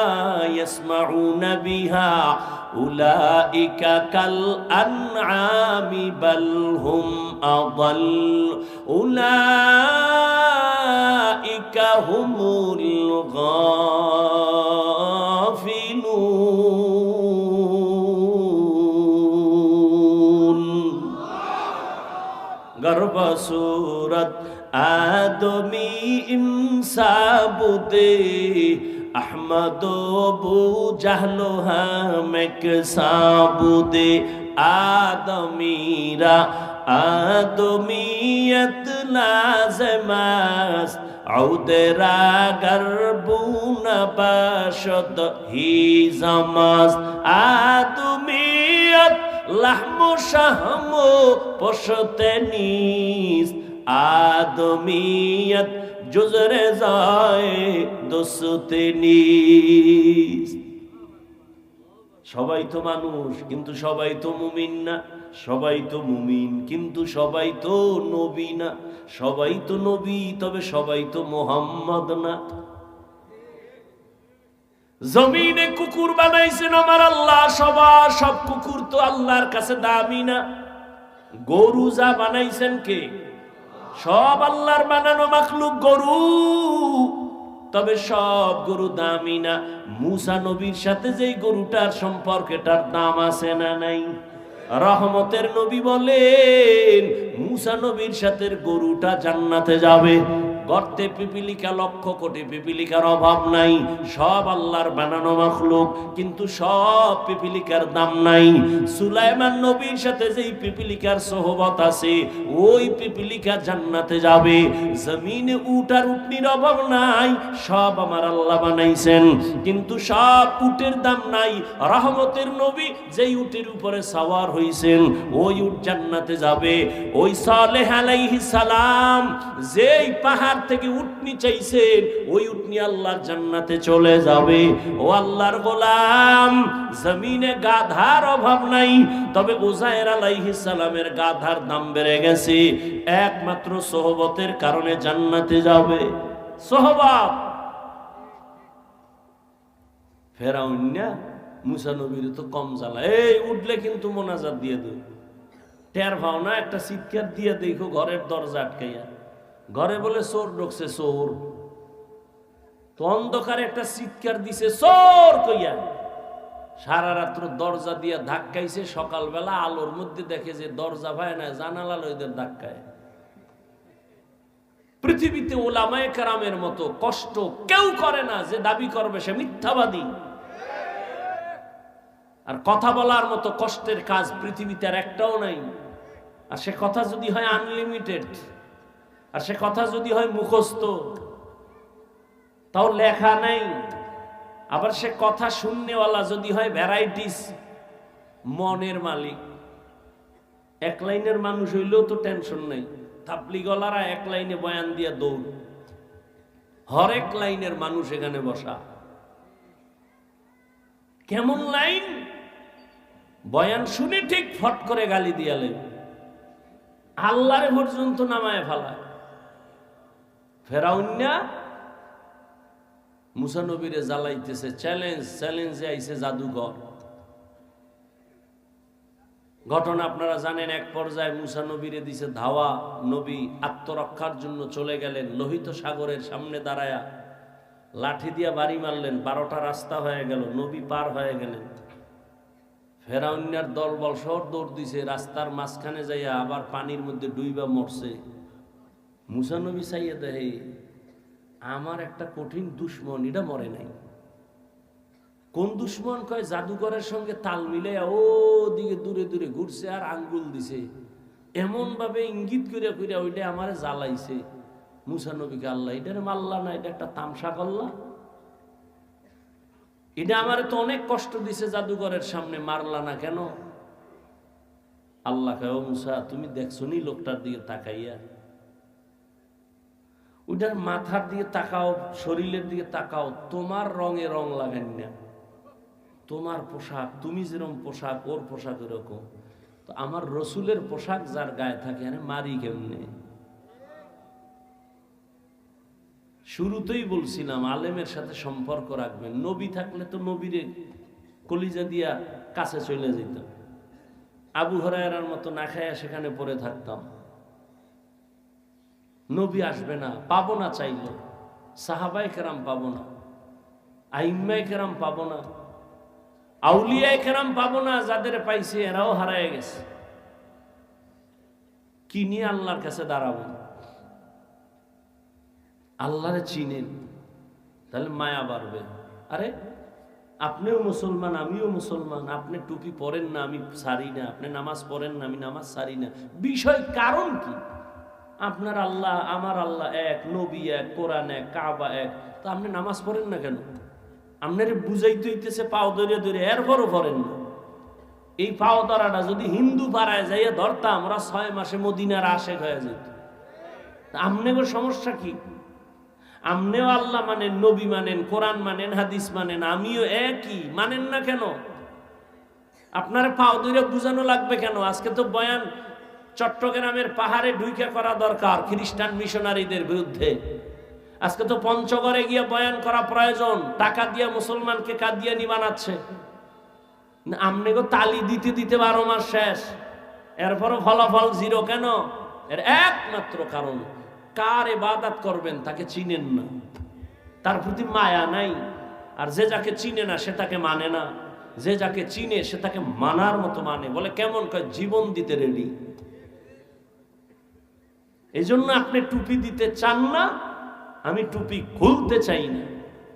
ইয়াসমাউনা বিহা উলাইকা কাল আনআমি বাল হুম আযাল উলাইকা হুমুল গাফিলুন। গর্ব সূরত আদমি ইনসাবুদে अहमद बू जहलो हम एक साबुदे आदमीरा آدمیت لازم است عود را گربون باشد هیزم است آدمیت لحم و شحم و پشت نیست آدمیت جز رضای دوست نیست সবাই তো মানুষ কিন্তু সবাই তো মুমিন না সবাই তো মুমিন কিন্তু সবাই তো নবী না সবাই তো নবী তবে সবাই তো মুহাম্মদ না জমিনে কুকুর বানাইছেন আমার আল্লাহ সব কুকুর তো আল্লাহর কাছে দামি না গরু যা বানাইছেন কে সব আল্লাহর বানানো মাখলুক গরু তবে সব গরু দামি না মুসা নবীর সাথে যেই গরুটার সম্পর্কটার দাম আছে না নাই রহমতের নবী বলেন মুসা নবীর সাথে গরুটা জান্নাতে যাবে গর্তে পিপিলিকা লক্ষ কোটি পিপিলিকার অভাব নাই সব আল্লাহর বানানো মাখলুক কিন্তু সব পিপিলিকার দাম নাই সুলাইমান নবীর সাথে যেই পিপিলিকার সোহবত আছে ওই পিপিলিকা জান্নাতে যাবে জমিনে উট আর উটনির অভাব নাই সব আমার আল্লাহ বানাইছেন কিন্তু সব উটের দাম নাই রহমতের নবী যেই উটের উপরে সওয়ার হইছেন ওই উট জান্নাতে যাবে ওই সালেহ আলাইহিস সালাম যেই পাহাড় থেকে উটনি চাইছেন ওই উটনি আল্লাহর জান্নাতে চলে যাবে ও আল্লাহর গোলাম জমিনে গাধার অভাব নাই তবে উযায়ের আলাইহিস সালামের গাধার দাম বেড়ে গেছে একমাত্র সোহবতের কারণে জান্নাতে যাবে সোহবত ফেরাউন না মুসা নবীর তো কম জ্বালা এই উঠলে কিন্তু মোনাজাত দিয়ে দেব টের পাও না একটা চিৎকার দিয়ে দেখো ঘরের দরজা আটকাইয়া ঘরে বলে চোর ঢুকছে চোর তো অন্ধকারে একটা চিৎকার দিছে চোর কইয়া সারা রাত্র দরজা দিয়া ধাক্কাইছে সকালবেলা আলোর মধ্যে দেখে যে দরজা ভাই না জানালা লইদের ধাক্কায় পৃথিবীতে ওলামায়ে কেরামের মতো কষ্ট কেউ করে না যে দাবি করবে সে মিথ্যাবাদী আর কথা বলার মতো কষ্টের কাজ পৃথিবীতে আর একটাও নাই আর সে কথা যদি হয় আনলিমিটেড আর সে কথা যদি হয় মুখস্থ তাও লেখা নেই আবার সে কথা শুননেওয়ালা যদি হয় ভ্যারাইটিস মনের মালিক এক লাইনের মানুষ হইলেও তো টেনশন নাই তাবলীগওয়ালারা এক লাইনে বয়ান দিয়ে দৌড় হরেক লাইনের মানুষ এখানে বসা কেমন লাইন বয়ান শুনে ঠিক ফট করে গালি দিয়ালেন আল্লাহরে পর্যন্ত নামায় ফেলায় ফেরাউন না মুসা নবীরে জ্বালাইতেছে চ্যালেঞ্জে আইছে জাদুঘর ঘটনা আপনারা জানেন এক পর্যায়ে মুসা নবীরে দিছে ধাওয়া নবী আত্মরক্ষার জন্য চলে গেলেন লোহিত সাগরের সামনে দাঁড়ায়া লাঠি দিয়া বাড়ি মারলেন 12টা রাস্তা হয়ে গেল নবী পার হয়ে গেলেন ফেরাউনের দলবল সর দৌড় দিছে রাস্তার মাঝখানে যাইয়া আবার পানির মধ্যে ডুইবা মরছে মুসা নবী চাইয়া দেহে আমার একটা কঠিন দুশ্মন এটা মরে নাই কোন দুশ্মন কয় জাদুঘরের সঙ্গে তাল মিলে ও দিকে দূরে দূরে ঘুরছে আর আঙ্গুল দিছে এমন ভাবে ইঙ্গিত করিয়া করিয়া ওইটা আমারে জ্বালাইছে মুসা নবীকে আল্লাহ এটারে মারলা না এটা একটা তামসা করলা এটা আমারে তো অনেক কষ্ট দিছে জাদুঘরের সামনে মারলা না কেন আল্লাহ কয় ও মুসা তুমি দেখছো নি লোকটার দিকে তাকাইয়া ওইটার মাথার দিকে তাকাও শরীরের দিকে তাকাও তোমার রঙে রং লাগান না তোমার পোশাক তুমি যেরকম পোশাক ওর পোশাক এরকম তো আমার রসুলের পোশাক যার গায়ে থাকে মারি কেমনে শুরুতেই বলছিলাম আলেমের সাথে সম্পর্ক রাখবেন নবী থাকলে তো নবীরে কলিজা দিয়া কাছে চলে যেত আবু হুরায়রার মতো না খায়া সেখানে পড়ে থাকতাম নবী আসবে না পাবো না চাইলে সাহাবায়ে কেরাম পাবো না আইম্মায়ে কেরাম পাবো না আউলিয়ায়ে কেরাম পাবো না যাদের পাইছে এরাও হারায় গেছে কি নিয়ে আল্লাহর কাছে দাঁড়াবো আল্লাহরে চিনেন তাহলে মায়া বাড়বে আরে আপনিও মুসলমান, আমিও মুসলমান। আপনি টুপি পরেন না, আমি ছাড়ি না। আপনি নামাজ পড়েন না, আমি নামাজ ছাড়ি না। বিষয় কারণ কি? আপনার আল্লাহ আমার আল্লাহ এক, নবী এক, কোরআন এক, কাবা এক। তো আপনি নামাজ পড়েন না কেন? আপনার বুঝাইতে হইতেছে পাও ধরে ধরে, এরপরও পড়েন না। এই পাও ধরাটা যদি হিন্দু পাড়ায় যাইয়া ধরতাম, ওরা 6 মাসে মদিনার আশেক হয়ে যেত। আপনার সমস্যা কি? আপনিও আল্লাহ মানেন, নবী মানেন, কোরআন মানেন, হাদিস মানেন, আমিও একই। মানেন না কেন? আপনার পাও ধরে বুঝানো লাগবে কেন? আজকে তো বয়ান চট্টগ্রামের পাহাড়ে ঢুইকা করা দরকার খ্রিস্টান মিশনারিদের বিরুদ্ধে। আজকে তো পঞ্চগড়ে গিয়ে বয়ান করা প্রয়োজন। টাকা দিয়া মুসলমানকে কাদিয়ানি বানাচ্ছে। আপনি গো তালি দিতে দিতে 12 মাস শেষ, এরপরও ফলাফল 0 কেন? এর একমাত্র কারণ, কার ইবাদত করবেন তাকে চিনেন না, তার প্রতি মায়া নাই। আর যে যাকে চিনে না সে তাকে মানে না, যে যাকে চিনে সে তাকে মানার মতো মানে। বলে কেমন? কয় জীবন দিতে রেডি। এই জন্য আপনি টুপি দিতে চান না, আমি টুপি খুলতে চাই না।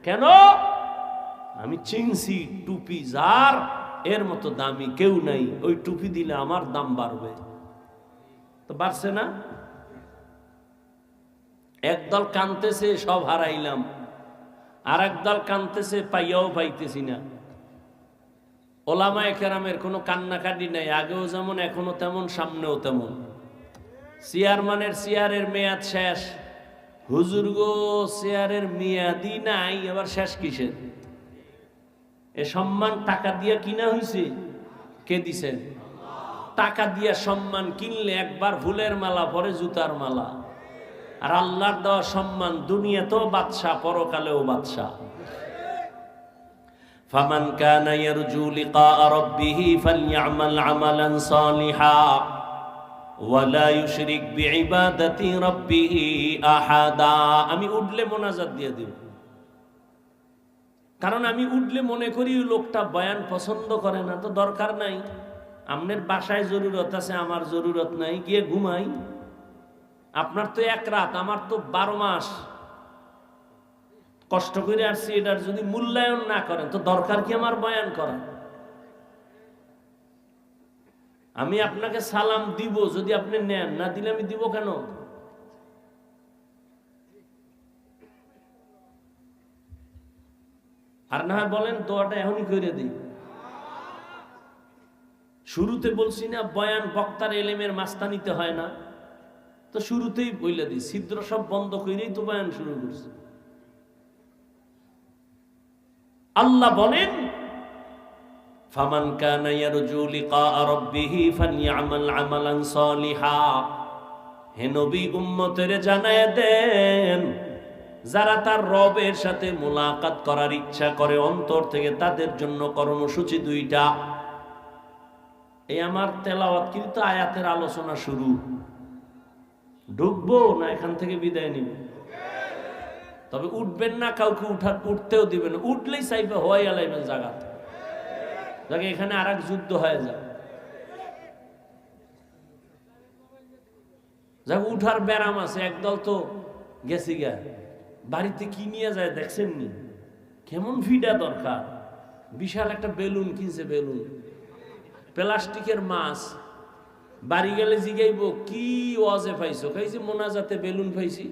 কেন? আমি চিনছি টুপি যার, এর মতো দামি কেউ নাই। ওই টুপি দিলে আমার দাম বাড়বে। তো বাড়ছে না? একদল কানতেছে সব হারাইলাম, আর একদল কানতেছে পাইয়াও পাইতেছি না। ওলামায়ে কেরামের কোনো কান্নাকাটি নাই। আগেও যেমন, এখনো তেমন, সামনেও তেমন। চেয়ারম্যানের চেয়ারের মেয়াদ শেষ। হুজুর গো, চেয়ারের মেয়াদই নাই, আবার শেষ কিসের? এ সম্মান টাকা দিয়া কিনা হইছে? কে দিছেন? টাকা দিয়া সম্মান কিনলে একবার ফুলের মালা, পরে জুতার মালা। আর আল্লাহর দেওয়া সম্মান দুনিয়াতেও বাদশাহ, পরকালেও বাদশাহ। ফামান কানা ইয়ারজু লিকা রাব্বিহি ফালইআমাল আমালান সালিহা ওয়ালা ইউশরিক বিইবাদাতি রাব্বিহি আহাদা। আমি উঠলে মোনাজাত দিয়ে দিব, কারণ আমি উঠলে মনে করি লোকটা বয়ান পছন্দ করে না। তো দরকার নাই। আপনার বাসায় জরুরত আছে, আমার জরুরত নাই, গিয়ে ঘুমাই। আপনার তো 1 রাত, আমার তো 12 মাস কষ্ট করে আসছি। এটার যদি মূল্যায়ন না করেন তো দরকার কি আমার বয়ান করা? আমি আপনাকে সালাম দিব, যদি আপনি নেন, না দিলে আমি দিব কেন? আর না হয় বলেন দোয়াটা এখনই করে দিই। শুরুতে বলছি না বয়ান বক্তার এলেমের মাস্তানিতে হয় না? তো শুরুতেই বইলা দিই, ছিদ্র সব বন্ধ করেই তো বয়ান শুরু করছি। আল্লাহ বলেন ফামান কানা ইয়ারজু লিকা রাব্বিহি ফালইআমাল আমালান সালিহা। হে নবী, উম্মতের জানায় দেন, যারা তার রবের সাথে মুলাকাত করার ইচ্ছা করে অন্তর থেকে, তাদের জন্য কর্মসূচি 2টা। এই আমার তেলাওয়াতকৃত আয়াতের আলোচনা শুরু। ঢুকবো না এখান থেকে বিদায় নিব? তবে উঠবেন না, কাউকে উঠতেও দিবেন না। উঠলেই চাইবে হওয়াই আলাইবেন জায়গাতে, যাকে এখানে আর এক যুদ্ধ হয়ে যায়। যাক, উঠার ব্যারাম আছে। একদল তো গেছি গা, বাড়িতে কি নিয়ে যায় দেখছেন নি? কেমন ভিড়া দরকার। বিশাল একটা বেলুন কিনছে, বেলুন, প্লাস্টিকের মাছ। বাড়ি গেলে জিগাইব কি ওয়াজে পাইছো? খাইছি মোনাজাতে বেলুন পাইছি।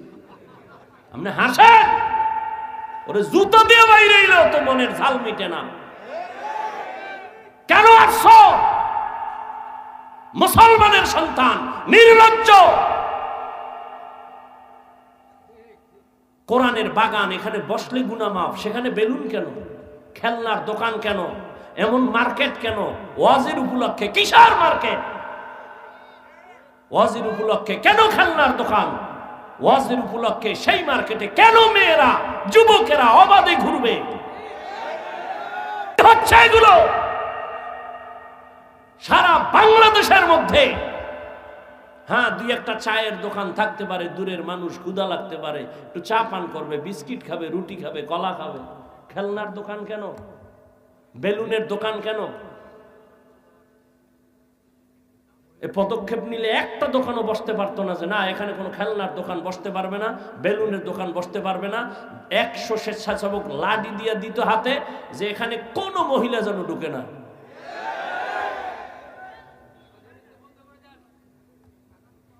আপনি হাসেন, ওরে জুতো দিয়ে বাইরে এলো তো মনের ঝাল মিটে না। কেন আসছো? মুসলমানের সন্তান, নির্লজ্জ। কোরআনের বাগান, এখানে বসলে গুনাহ মাফ, সেখানে বেলুন কেন? খেলনার দোকান কেন? এমন মার্কেট কেন? ওয়াজের উপলক্ষে কিসের মার্কেট? ওয়াজের উপলক্ষে কেন খেলনার দোকান? ওয়াজের উপলক্ষে সেই মার্কেটে কেন মেয়েরা, যুবকেরা অবাধে ঘুরবে? হচ্ছে এগুলো সারা বাংলাদেশের মধ্যে। হ্যাঁ, 2-1টা চায়ের দোকান থাকতে পারে, দূরের মানুষ ক্ষুধা লাগতে পারে, একটু চা পান করবে, বিস্কিট খাবে, রুটি খাবে, কলা খাবে। খেলনার দোকান কেন? বেলুনের দোকান কেন? এ পদক্ষেপ নিলে একটা দোকানও বসতে পারতো না, যে না এখানে কোনো খেলনার দোকান বসতে পারবে না, বেলুনের দোকান বসতে পারবে না। 100 স্বেচ্ছাসেবক লাঠি দিয়ে দিত হাতে, যে এখানে কোনো মহিলা যেন ঢুকে না।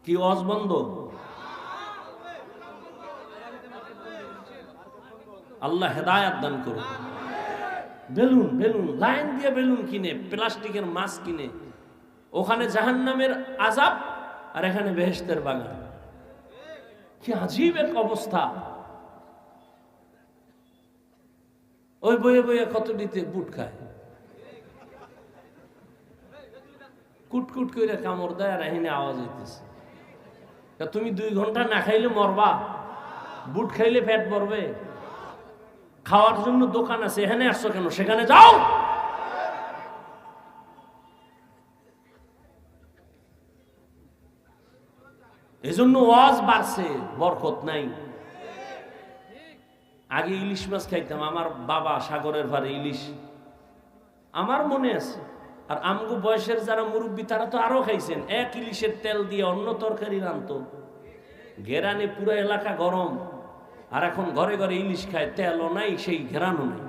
কি ওয়াজ বন্ধ? আল্লাহ হেদায়াত দান করুন। বেলুন বেলুন লাইন দিয়ে বেলুন কিনে, প্লাস্টিকের মাছ কিনে, ওখানে জাহান্নামের আযাব আর এখানে বেহেশতের বাগান। কি আজীব এক অবস্থা। ওই বয়ে বয়ে কত দিতে বুট খায়, কুটকুট করে কামড় দেয় আর এখানে আওয়াজ হইতেছে। তুমি 2 ঘন্টা না খাইলে মরবা, বুট খাইলে পেট ভরবে। খাওয়ার জন্য দোকান আছে, এখানে আসছো কেন? সেখানে যাও। এজন্য ওয়াজ বাড়ছে, বরকত নাই। আগে ইলিশ মাছ খাইতাম, আমার বাবা সাগরের ভারে ইলিশ, আমার মনে আছে। আর আমগো বয়সের যারা মুরব্বী তারা তো আরো খাইছেন। এক ইলিশের তেল দিয়ে অন্য তরকারি রান্তো, ঘেরানে পুরো এলাকা গরম। আর এখন ঘরে ঘরে ইলিশ খায়, তেলও নাই, সেই ঘেরানো নাই।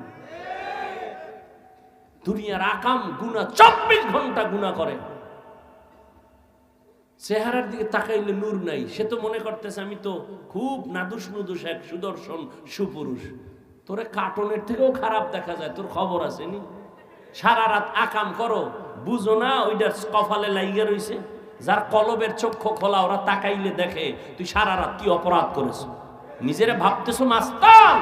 দুনিয়ার আকাম গুনাহ 24 ঘন্টা গুনাহ করে। চেহারার দিকে তাকাইলে নূর নাই। সে তো মনে করতেছে আমি তো খুব নাদুস নুদুস এক সুদর্শন সুপুরুষ। তোরে কার্টুনের থেকেও খারাপ দেখা যায়, তোর খবর আছে নি? সারা রাত আকাম করো, বুঝো না ওইটার কপালে লাইগা রইছে। যার কলবের চক্ষু খোলা, ওরা তাকাইলে দেখে তুই সারা রাত কি অপরাধ করেছো। নিজেরা ভাবতেছো মাস্তান।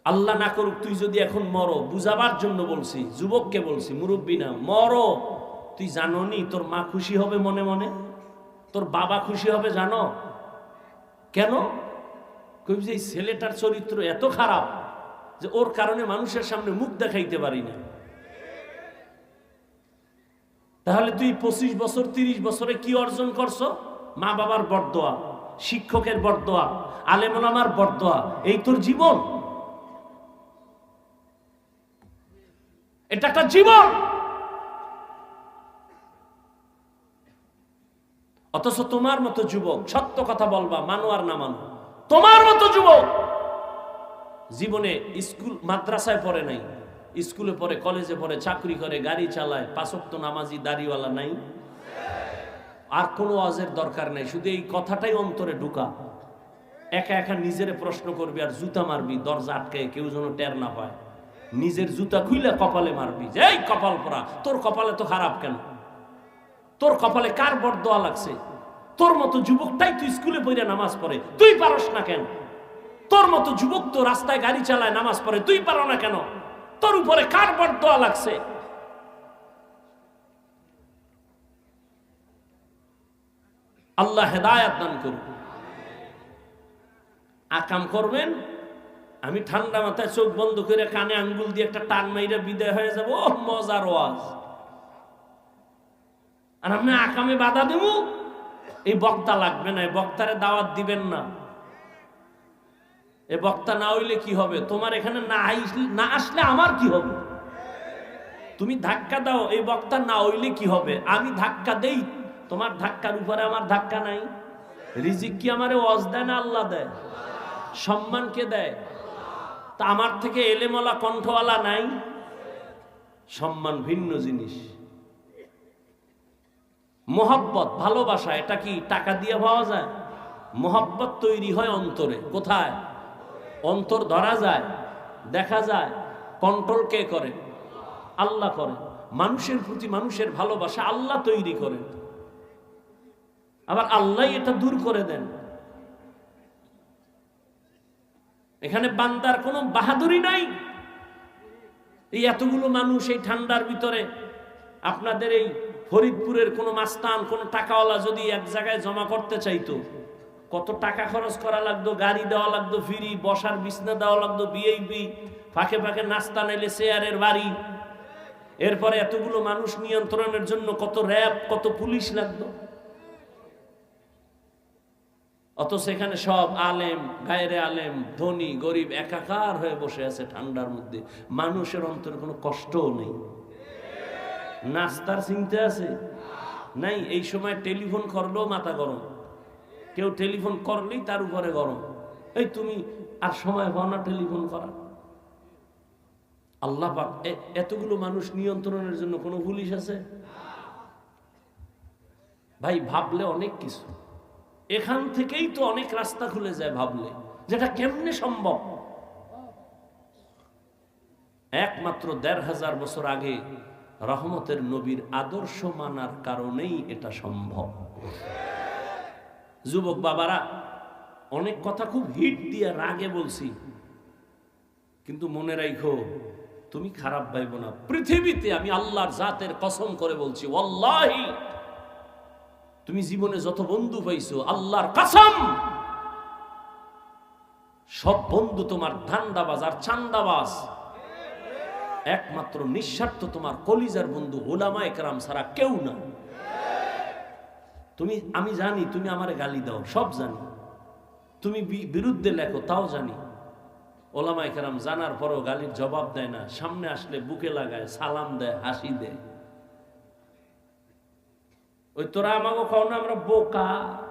আল্লাহ না করুক তুই যদি এখন মরো, বুঝাবার জন্য বলছি, যুবককে বলছি, মুরব্বী না, মরো। তুই জানো নি তোর মা খুশি হবে মনে মনে, তোর বাবা খুশি হবে জানো কেন? কই যে ছেলেটার চরিত্র এত খারাপ যে ওর কারণে মানুষের সামনে মুখ দেখাইতে পারি না। তাহলে তুই 25 বছর 30 বছরে কি অর্জন করছো? মা বাবার বরদোয়া, শিক্ষকের বরদোয়া, আলেম ওলামার বরদোয়া, এই তোর জীবন। এটা একটা জীবন। অথচ তোমার মতো যুবক, সত্য কথা বলবা, মানো আর না মানো, তোমার মতো যুবক জীবনে স্কুল মাদ্রাসায় পড়ে নাই, স্কুলে পড়ে, কলেজে পড়ে, চাকরি করে, গাড়ি চালায়, 5 ওয়াক্ত নামাজি দাড়িওয়ালা নাই। আর কোনো ওয়াজের দরকার নাই, শুধু এই কথাটাই অন্তরে ঢুকা। একা একা নিজের প্রশ্ন করবি আর জুতা মারবি, দরজা আটকায়, কেউ যেন টের না পায়। নিজের জুতা খুইলে কপালে মারবি, যে এই কপাল পরা, তোর কপালে তো খারাপ কেন? তোর কপালে কার বরদোয়া লাগছে? তোর মতো যুবকটাই তুই স্কুলে পড়ে নামাজ পড়ে, তুই পারস না কেন? তোর মতো যুবক তো রাস্তায় গাড়ি চালায়, নামাজ পড়ে, তুই পারো না কেন? তোর উপরে কার বরদোয়া লাগছে? আল্লাহ হেদায়াত দান করুন। আকাম করবেন, আমি ঠান্ডা মাথায় চোখ বন্ধ করে কানে আঙ্গুল দিয়ে একটা টান মাইরা বিদায় হয়ে যাবো, মজার ওয়াজ। আর আপনি আকামে বাধা দেব, এই বক্তা লাগবে না, এই বক্তারে দাওয়াত দিবেন না। এই বক্তা না হইলে কি হবে? তোমার এখানে না আসলে আমার কি হবে? তুমি ধাক্কা দাও, এই বক্তা না হইলে কি হবে? আমি ধাক্কা দেই, তোমার ধাক্কার উপরে আমার ধাক্কা নাই। রিজিক কি আমারে ওয়াজ দেয় না আল্লাহ দেয়? সম্মান কে দেয়? তা আমার থেকে এলেমওয়ালা কণ্ঠওয়ালা নাই? সম্মান ভিন্ন জিনিস। মোহাব্বত, ভালোবাসা, এটা কি টাকা দিয়ে পাওয়া যায়? মোহাব্বত তৈরি হয় অন্তরে। কোথায়? অন্তর ধরা যায়, দেখা যায়। কন্ট্রোল কে করে? আল্লাহ করে। মানুষের প্রতি মানুষের ভালোবাসা আল্লাহ তৈরি করে, আবার আল্লাহ এটা দূর করে দেন। এখানে বান্দার কোনো বাহাদুরি নাই। এই এতগুলো মানুষ এই ঠান্ডার ভিতরে, আপনাদের এই ফরিদপুরের কোন মাস্তান, কোন টাকাওয়ালা যদি এক জায়গায় জমা করতে চাইতো, কত টাকা খরচ করা লাগতো, গাড়ি দেওয়া লাগতো ফ্রি, বসার বিছনা দেওয়া লাগতো ভিআইপি, ফাঁকে ফাঁকে নাস্তা নাইলে শেয়ারের বাড়ি। এরপরে এতগুলো মানুষ নিয়ন্ত্রণের জন্য কত র্যাব, কত পুলিশ লাগতো। অত সেখানে সব আলেম গায়রে আলেম ধনী গরিব একাকার হয়ে বসে আছে ঠান্ডার মধ্যে, মানুষের অন্তরে কোনো কষ্টও নেই, নাস্তার চিন্তা আছে নাই। এই সময় টেলিফোন করলেও মাথা গরম, কেউ টেলিফোন করলেই তার উপরে গরম, এই তুমি আর সময় পাও না টেলিফোন করা। আল্লাহ পাক এতগুলো মানুষ নিয়ন্ত্রণের জন্য কোনো পুলিশ আছে ভাই? ভাবলে অনেক কিছু, এখান থেকেই তো অনেক রাস্তা খুলে যায় ভাবলে, যেটা কেমনে সম্ভব। একমাত্র ১৫০০ বছর আগে রহমতের নবীর আদর্শ মানার কারণেই এটা সম্ভব। যুবক বাবারা, অনেক কথা খুব হিট দিয়ে রাগে বলছি, কিন্তু মনে রাখো, তুমি খারাপ ভাইবো না। পৃথিবীতে আমি আল্লাহর জাতের কসম করে বলছি, ওয়াল্লাহি তুমি জীবনে যত বন্ধু পাইছো, আল্লাহর কসম সব বন্ধু তোমার ধান্দাবাজ আর চান্দাবাজ। একমাত্র নিঃস্বার্থ তোমার কলিজার বন্ধু উলামায়ে কেরাম ছাড়া কেউ না। আমি জানি তুমি আমারে গালি দাও, সব জানি, তুমি বিরুদ্ধে লেখো, তাও জানি। ওলামায়ে কেরাম জানার পরও গালির জবাব দেয় না, সামনে আসলে বুকে লাগায়, সালাম দেয়, হাসি দেয়। ওই তোরা আমাকে কও না আমরা বোকা,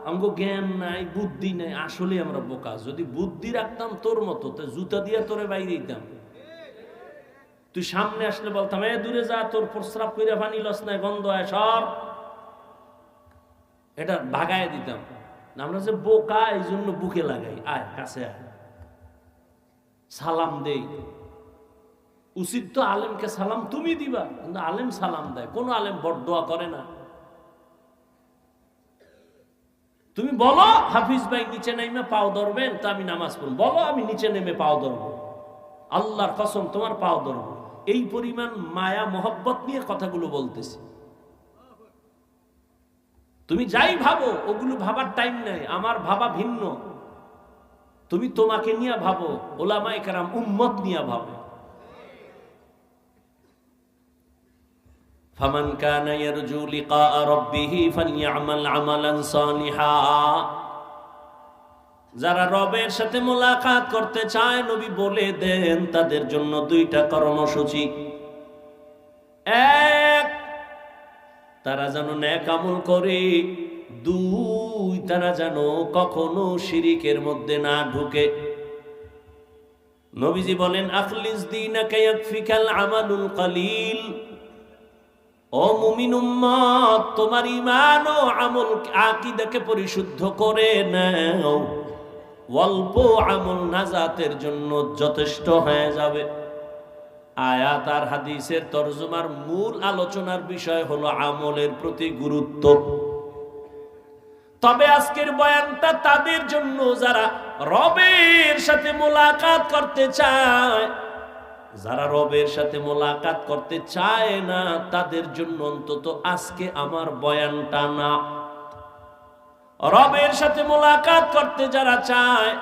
আমাকে জ্ঞান নাই, বুদ্ধি নাই। আসলে আমরা বোকা। যদি বুদ্ধি রাখতাম তোর মতো, তো জুতা দিয়ে তোরে বাইরে দিতাম। তুই সামনে আসলে বলতাম, এ দূরে যা, তোর প্রস্রাব কইরা পানি লস নাই, গন্ধ হয়, সর, এটা ভাগায় দিতাম। আমরা যে বোকা, এই জন্য বুকে লাগাই, আয় কাছে আয়, সালাম দেই। উচিত তো আলেমকে সালাম তুমি দিবা, কিন্তু আলেম সালাম দেয়। কোন আলেম বড়দোয়া করে না। তুমি বলো হাফিজ ভাই নিচে নেমে পাও ধরবেন, তা আমি নামাজ পড়ব। বলো আমি নিচে নেমে পাও ধরবো, আল্লাহর কসম তোমার পাও ধরবো। এই পরিমাণ মায়া মোহব্বত নিয়ে কথাগুলো বলতেছি। তুমি যাই ভাবো, ওগুলো ভাবার টাইম নাই, আমার ভাবা ভিন্ন। তুমি তোমাকে নিয়ে ভাবো, ওলামায়ে কেরাম উম্মত নিয়ে ভাবো। ফামান কানা ইয়ারজু লিকা রাব্বিহি ফালইআমাল আমালান সালিহা। যারা রবের সাথে মোলাকাত করতে চায়, নবী বলে দেন তাদের জন্য দুইটা কর্মসূচি। এক, তারা যেন নেক আমল করে। দুই, তারা যেন কখনো শিরিকের মধ্যে না ঢুকে। নবীজি বলেন, আখলিস দীনাকা ইয়াকফিকাল আমালুল কালিল। ও মুমিন উম্মত, তোমার ঈমান ও আমল আকীদাকে পরিশুদ্ধ করে নাও, অল্প আমল নাজাতের জন্য যথেষ্ট হয়ে যাবে। আয়াত আর হাদিসের তরজমার মূল আলোচনার বিষয় হলো আমলের প্রতি গুরুত্ব। তবে আজকের বয়ানটা তাদের জন্য যারা রবের সাথে মোলাকাত করতে চায়। যারা রবের সাথে মোলাকাত করতে চায় না, তাদের জন্য অন্তত আজকে আমার বয়ানটা না। রবের সাথে মোলাকাত করতে যারা চায়,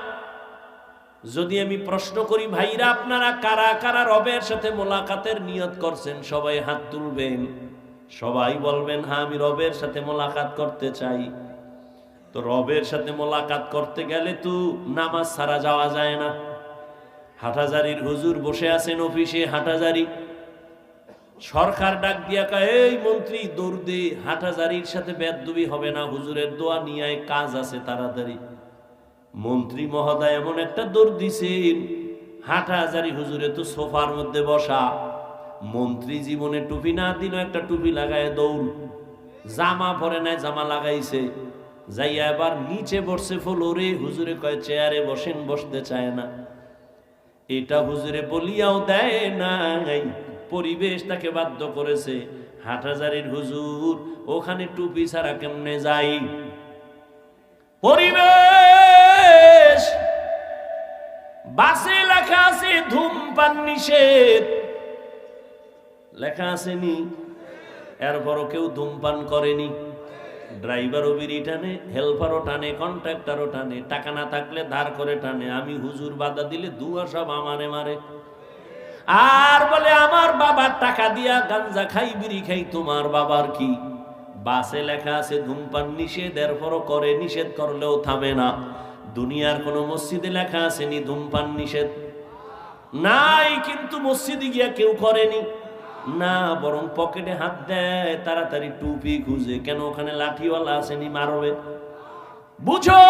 যদি আমি প্রশ্ন করি, ভাইরা আপনারা কারা কারা রবের সাথে মোলাকাতের নিয়ত করছেন? সবাই হাত তুলবেন, সবাই বলবেন, হ্যাঁ আমি রবের সাথে মোলাকাত করতে চাই। তো রবের সাথে মোলাকাত করতে গেলে তো নামাজ ছাড়া যাওয়া যায় না। হাটহাজারীর হুজুর বসে আছেন অফিসে, হাটহাজারী সরকার ডাক দিয়া কয়, এই মন্ত্রী দৌড় দে, হাটহাজারীর সাথে বেদবি হবে না, হুজুরের দোয়া নিয়ে কাজ আছে তাড়াতাড়ি। মন্ত্রী মহোদয় এমন একটা দৌড় দিছেন, হাটহাজারী হুজুরে তো সোফার মধ্যে বসা। মন্ত্রী জীবনে টুপি না দিল, একটা টুপি লাগায় দৌড়, জামা পরে নাই, জামা লাগাইছে, যাইয়া এবার নিচে বসছে ফ্লোরে। হুজুরে কয় চেয়ারে বসেন, বসতে চায় না। এটা হুজুরে বলিয়াও দেয় নাই, পরিবেশ তাকে বাধ্য করেছে। হাটহাজারীর হুজুর ওখানে টুপি ছাড়া কেমনে যাই? পরিবেশ বাসে লেখা আছে ধূমপান নিষেধ, লেখা আসেনি? এরপরও কেউ ধূমপান করেনি। ড্রাইভারও বিড়ি টানে, হেল্পারও টানে, কন্ট্রাক্টরও টানে, টাকা না থাকলে ধার করে টানে। আমি হুজুর বাধা দিলে দুয়া সব আমারে মারে, আর বলে আমার বাবার টাকা দিয়া গাঞ্জা খাই, বিড়ি খাই। তোমার বাবার কি? বাসে লেখা আছে ধূমপান নিষেধ, এরপরও করে, নিষেধ করলেও থামে না। দুনিয়ার কোন মসজিদে লেখা আছে নি ধূমপান নিষেধ? নাই, কিন্তু মসজিদে গিয়া কেউ করেনি না, বরং পকেটে হাত দেয়, তাড়াতাড়ি টুপি খুঁজে, কেন ওখানে লাঠিওয়ালা আসেনি মারবে। বুঝো,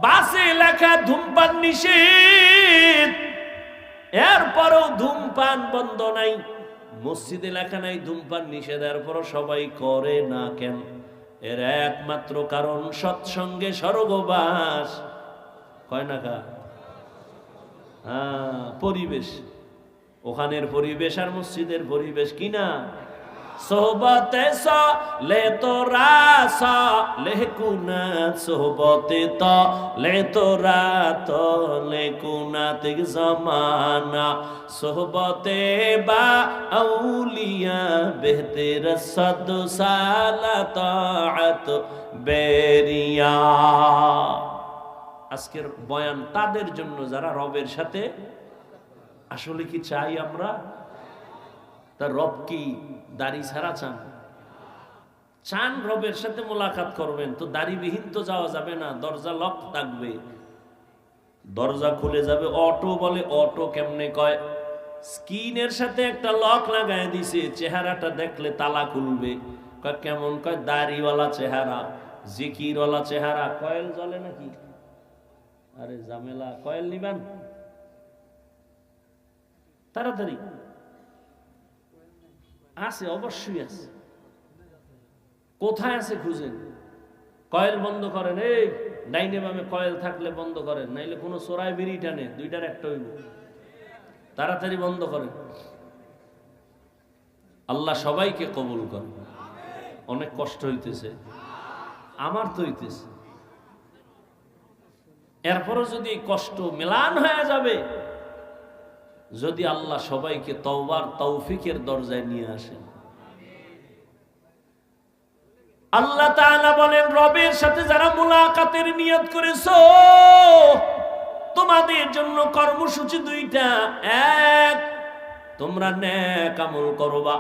বাসে লেখা ধূমপান নিষেধ, এরপরও ধূমপান বন্ধ নাই। মসজিদে লেখা নাই ধূমপান নিষেধ, এরপরও সবাই করে না কেন? এর একমাত্র কারণ সৎসঙ্গে স্বর্গবাস। কয় না কা? পরিবেশ, ওখানের পরিবেশ আর মসজিদের পরিবেশ কিনা? সোহবতে লে তোরা লেকুনাত, সোহবতে তো লে তোরা তো লেকুনাত জমানা, সোহবতে বা আউলিয়া বেহতের সদ সালাত বেরিয়া। আজকের বয়ান তাদের জন্য যারা রবের সাথে আসলে কি চাই আমরা? তার রব কি দাড়ি ছাড়া চান? চান রবের সাথে মোলাকাত করবেন, তো দাড়িবিহীন তো যাওয়া যাবে না, দরজা লক থাকবে, দরজা খুলে যাবে। অটো বলে, অটো কেমনে কয়? স্কিনের সাথে একটা লক লাগায় দিছে, চেহারাটা দেখলে তালা খুলবে। কয় কেমন? কয় দাড়িওয়ালা চেহারা, জিকিরওয়ালা চেহারা। কয়েল জ্বলে নাকি? আরে ঝামেলা, কয়েল নিবেন তাড়াতাড়ি। আছে, অবশ্যই আছে। কোথায় আছে খুঁজেন। কয়েল বন্ধ করেন, এই ডাইনে বামে কয়েল থাকলে বন্ধ করেন, নাইলে কোনো চোরাই বিড়ি টানে, দুইটার একটা হইব। তাড়াতাড়ি বন্ধ করেন। আল্লাহ সবাইকে কবুল করে। অনেক কষ্ট হইতেছে, আমার তো হইতেছে। এরপরও যদি কষ্ট মেলান হয়ে যাবে, যদি আল্লাহ সবাইকে তওবার তৌফিকের দরজায় নিয়ে আসেন। আল্লাহ তাআলা বলেন, রবের সাথে যারা মুলাকাতের নিয়ত করেছো, তোমাদের জন্য কর্মসূচি দুইটা। এক, তোমরা নেক আমল করবা।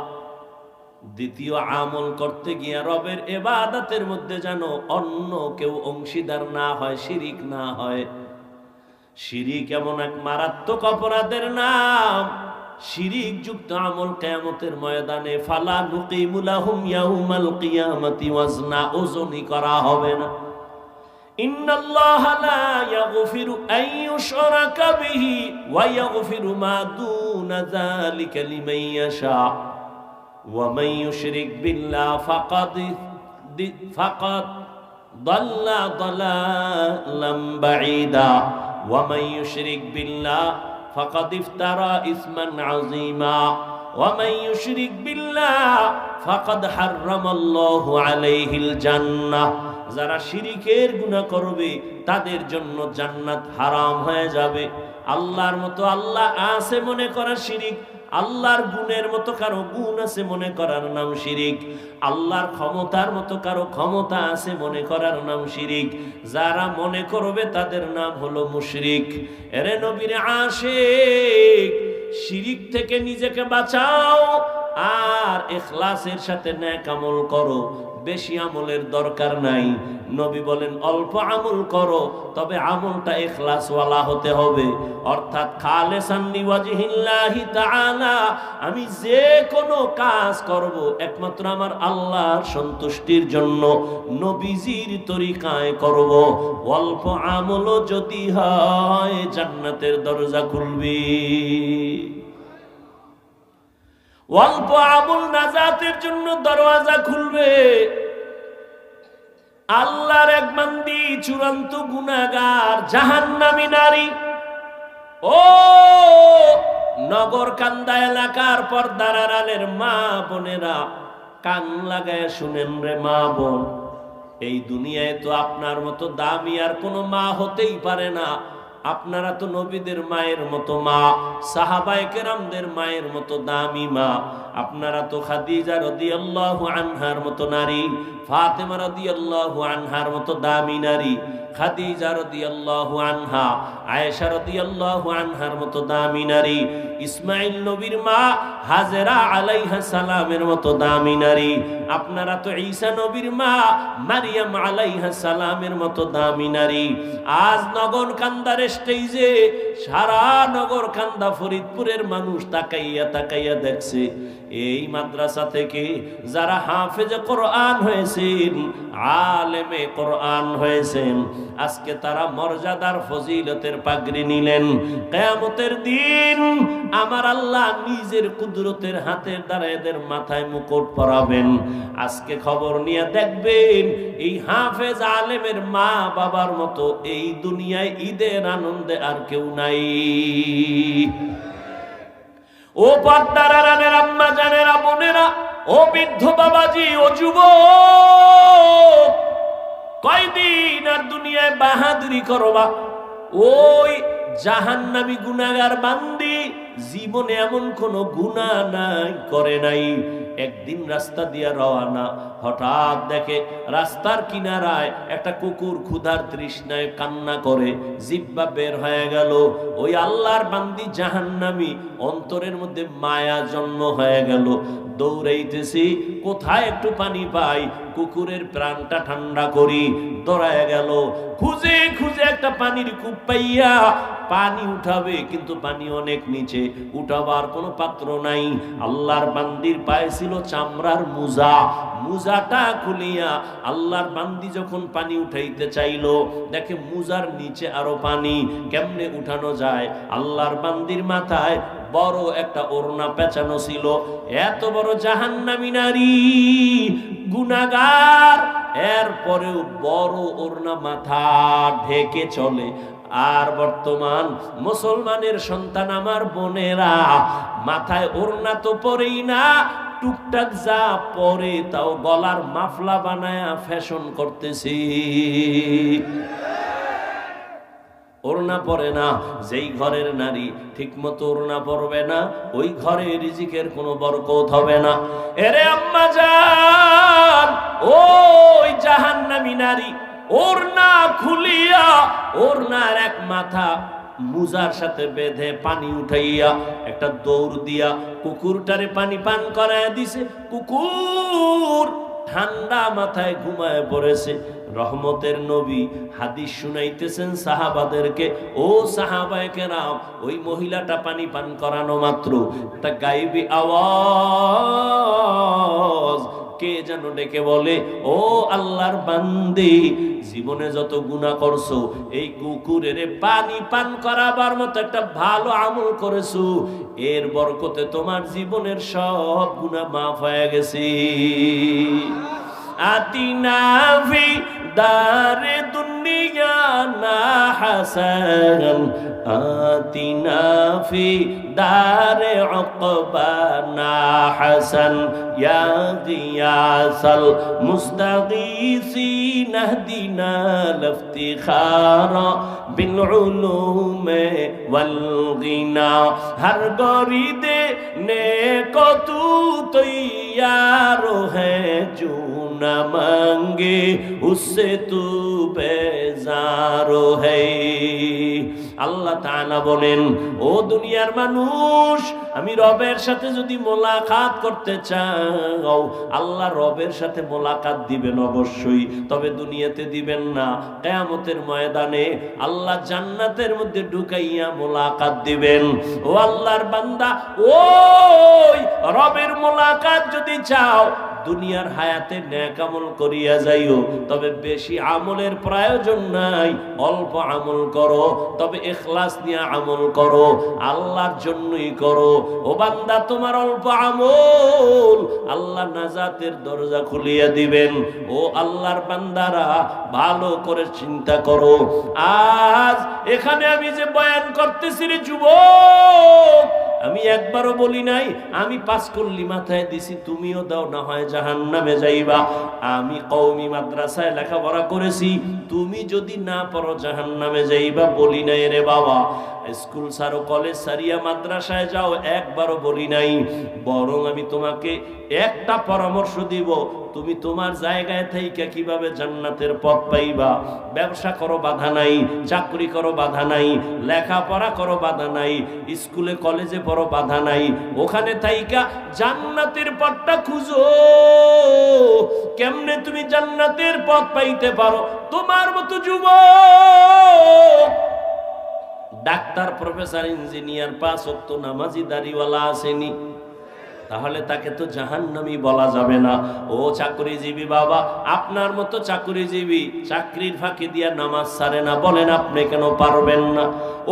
দ্বিতীয়, আমল করতে গিয়ে রবের ইবাদতের মধ্যে যেন অন্য কেউ অংশীদার না হয়, শিরিক না হয়। শিরিক এমন এক মারাত্মক অপরাধের নাম, শিরিক যুক্ত আমল কিয়ামতের ময়দানে ফালা নুকিমু লাহুম ইয়াউমাল কিয়ামাতি ওয়াজনা, ওজনই করা হবে না। ইন্নাল্লাহা লা ইয়াগফিরু আন ইউশরাকা বিহি ওয়া ইয়াগফিরু মা দুনা যালিকা লিমান ইয়াশা ওয়া মান ইউশরিক বিল্লাহি ফাকাদ দাল্লা দালালাম বাঈদা ওয়া মান ইউশরিক বিল্লাহি ফাকাদ ইফতারা ইসমান আযীমা ওয়া মান ইউশরিক বিল্লাহি ফাকাদ হাররামাল্লাহু আলাইহিল জান্নাহ। যারা শিরিকের গুনাহ করবে তাদের জন্য জান্নাত হারাম হয়ে যাবে। আল্লাহর মতো আল্লাহ আছে মনে করা শিরিক, আল্লাহর গুণের মতো কারো গুণ আছে মনে করার নাম শিরিক, আল্লাহর ক্ষমতার মতো কারো ক্ষমতা আছে মনে করার নাম শিরিক। যারা মনে করবে তাদের নাম হলো মুশরিক। এরে নবীর আশিক, শিরিক থেকে নিজেকে বাঁচাও আর ইখলাসের সাথে নেক আমল করো। বেশি আমলের দরকার নাই। নবী বলেন অল্প আমল করো, তবে আমলটা ইখলাসওয়ালা হতে হবে, অর্থাৎ খালিসান লিওয়াজহিল্লাহি তাআলা। আমি যে কোনো কাজ করব একমাত্র আমার আল্লাহর সন্তুষ্টির জন্য, নবীজির তরিকায় করব। অল্প আমলও যদি হয় জান্নাতের দরজা খুলবে। অল্প আমল নাজাতের জন্য দরওয়াজা খুলবে। আল্লাহর এক বান্দি চূড়ান্ত গুনাহগার, জাহান্নামী নারী। ও নগর কান্দা এলাকার পর্দার আড়ালের মা বোনেরা, কান লাগায় শুনেন রে মা বোন, এই দুনিয়ায় তো আপনার মতো দামি আর কোনো মা হতেই পারে না। আপনারা তো নবীদের মায়ের মতো মা, সাহাবায়ে কেরামদের মায়ের মতো দামি মা। আপনারা তো খাদিজা রাদিয়াল্লাহু আনহার মতো নারী, ফাতেমা রাদিয়াল্লাহু আনহার মতো দামি নারী, খাদিজা রাদিয়াল্লাহু আনহা, আয়েশা রাদিয়াল্লাহু আনহার মতো দামি নারী, ইসমাইল নবীর মা হাজেরা আলাইহা সালামের মতো দামি নারী। আপনারা তো ঈসা নবীর মা মারিয়াম আলাইহা সালামের মতো দামি নারী। আজ নগরকান্দার স্টেজে সারা নগরকান্দা ফরিদপুরের মানুষ তাকাইয়া তাকাইয়া দেখছে এই মাদ্রাসা থেকে যারা হাফেজে কোরআন হয়েছেন, আলেমে কোরআন হয়েছেন, আজকে তারা মর্যাদার ফজিলতের পাগড়ি নিলেন। কিয়ামতের দিন আমার আল্লাহ নিজের কুদরতের হাতের দ্বারা এদের মাথায় মুকুট পরাবেন। আজকে খবর নিয়ে দেখবেন এই হাফেজ আলেমের মা বাবার মতো এই দুনিয়ায় ঈদের আনন্দে আর কেউ নাই। ও পর্দার আড়ালের আম্মা জানেরা, বোনেরা, ও বৃদ্ধ বাবাজি, ও যুবক, কয়দিন আর দুনিয়ায় বাহাদুরি করবা? ওই জাহান্নামী গুনাহগার বান্দি জীবনে এমন কোন গুনাহ নাই করে নাই। একদিন রাস্তা দিয়া রওয়ানা, হঠাৎ দেখে রাস্তার কিনারায় একটা কুকুর ক্ষুধার তৃষ্ণায় কান্না করে, জিহ্বা বের হয়ে গেল। ওই আল্লাহর বান্দি জাহান্নামী, অন্তরের মধ্যে মায়া জন্ম হয়ে গেল। দৌড়াইতেছি, কোথায় একটু পানি পাই, কুকুরের প্রাণটা ঠান্ডা করি। দৌড়ায় গেল, খুঁজে খুঁজে একটা পানির কূপ পাইয়া পানি উঠাবে, কিন্তু পানি অনেক নিচে, উঠাবার কোনো পাত্র নাই। আল্লাহর বান্দির পায়ে ছিল চামড়ার মুজা, মুজাটা খুলিয়া আল্লাহর বান্দি যখন পানি উঠাইতে চাইল, দেখে মুজার নিচে আরো পানি, কেমনে উঠানো যায়? আল্লাহর বান্দির মাথায় বড় একটা ওড়না পেঁচানো ছিল। এত বড় জাহান্নামী নারী, গুনাহগার, এরপরেও বড় ওড়না মাথা ঢেকে চলে। আর বর্তমান মুসলমানের সন্তান আমার বোনেরা, মাথায় ওড়না তো পরেই না, টুকটাক যা পরে তাও গলার মাফলা বানায়া ফ্যাশন করতেছি। ওড়না পরে না, যেই ঘরের নারী ঠিক মতো ওড়না পরবে না, ওই ঘরে রিজিকের কোনো বরকত হবে না। এরে আম্মা জান, ওই জাহান্নামী নারী ওড়না খুলিয়া ওড়নার এক মাথা মুজার সাথে বেঁধে পানি উঠাইয়া একটা দৌড় দিয়া কুকুরটারে পানি পান করায় দিছে। কুকুর ঠান্ডা মাথায় ঘুমায় পড়েছে। রহমতের নবী হাদিস শুনাইতেছেন সাহাবাদেরকে, ও সাহাবায়ে কেরাম, ওই মহিলাটা পানি পান করানো মাত্র একটা গায়েবী আওয়াজ কে যেন ডেকে বলে, ও আল্লাহর বান্দি, জীবনে যত গুনাহ করছো, এই কুকুরের পানি পান করাবার মতো একটা ভালো আমল করেছো, এর বরকতে তোমার জীবনের সব গুনাহ মাফ হয়ে গেছে। আতিনা ফি দারে দুনিয়া না হাসান, আতিনা ফি দারে উকবা না হাসান, ইয়া গিয়াসাল মুস্তাগীসিন ইহদিনা লিফতিখারা বিল উলুমে ওয়াল গিনা। হর গরিদে নেকো তু তৈয়ার হ্যায়, জু না মাঙ্গে উসসে তু বেজার হ্যায়। আল্লাহ তাআলা বলেন, ও দুনিয়ার মানুষ, আমি রবের সাথে যদি মোলাকাত করতে চাও, আল্লাহ রবের সাথে মোলাকাত দিবেন অবশ্যই, তবে দুনিয়াতে দিবেন না। কিয়ামতের ময়দানে আল্লাহ জান্নাতের মধ্যে ঢুকাইয়া মোলাকাত দিবেন। ও আল্লাহর বান্দা, ওই রবের মোলাকাত যদি চাও, দুনিয়ার হায়াতে নেক আমল করিয়া যাইও, তবে বেশি আমলের প্রয়োজন নাই, অল্প আমল করো, তবে ইখলাস নিয়ে আমল করো, আল্লাহর জন্যই করো। ও বান্দা, তোমার অল্প আমল আল্লাহ নাজাতের দরজা খুলিয়া দিবেন। ও আল্লাহর বান্দারা, ভালো করে চিন্তা করো। আজ এখানে আমি যে বয়ান করতেছি রে যুবক, আমি একবারও বলি নাই আমি 5 কল্লি মাথায় দিছি তুমিও দাও, না হয় জাহান্নামে যাইবা। আমি কওমি মাদ্রাসায় লেখাপড়া করেছি, তুমি যদি না পড়ো জাহান্নামে যাইবা বলি নাই রে বাবা। স্কুল ছাড়ো, কলেজ ছাড়িয়া মাদ্রাসায় যাও, একবারও বলি নাই। বরং আমি তোমাকে একটা পরামর্শ দিব, তুমি তোমার জায়গায় থেকে কিভাবে জান্নাতের পথ পাইবা। ব্যবসা করো বাধা নাই, চাকরি করো বাধা নাই, লেখাপড়া করো বাধা নাই, স্কুলে কলেজে পড়ো বাধা নাই, ওখানে থাইকা জান্নাতের পথটা খুঁজো। কেমনে তুমি জান্নাতের পথ পাইতে পারো? তোমার মতো যুবক, ডাক্তার, প্রফেসর, ইঞ্জিনিয়ার, 5 ওয়াক্ত নামাজি দাড়িওয়ালা আসেনি, তাহলে তাকে তো জাহান্নামী বলা যাবে না। ও চাকরিজীবী বাবা, আপনার মতো চাকরিজীবী চাকরির ফাঁকি দিয়া নামাজ ছাড়ে না, বলেন আপনি কেন পারবেন না?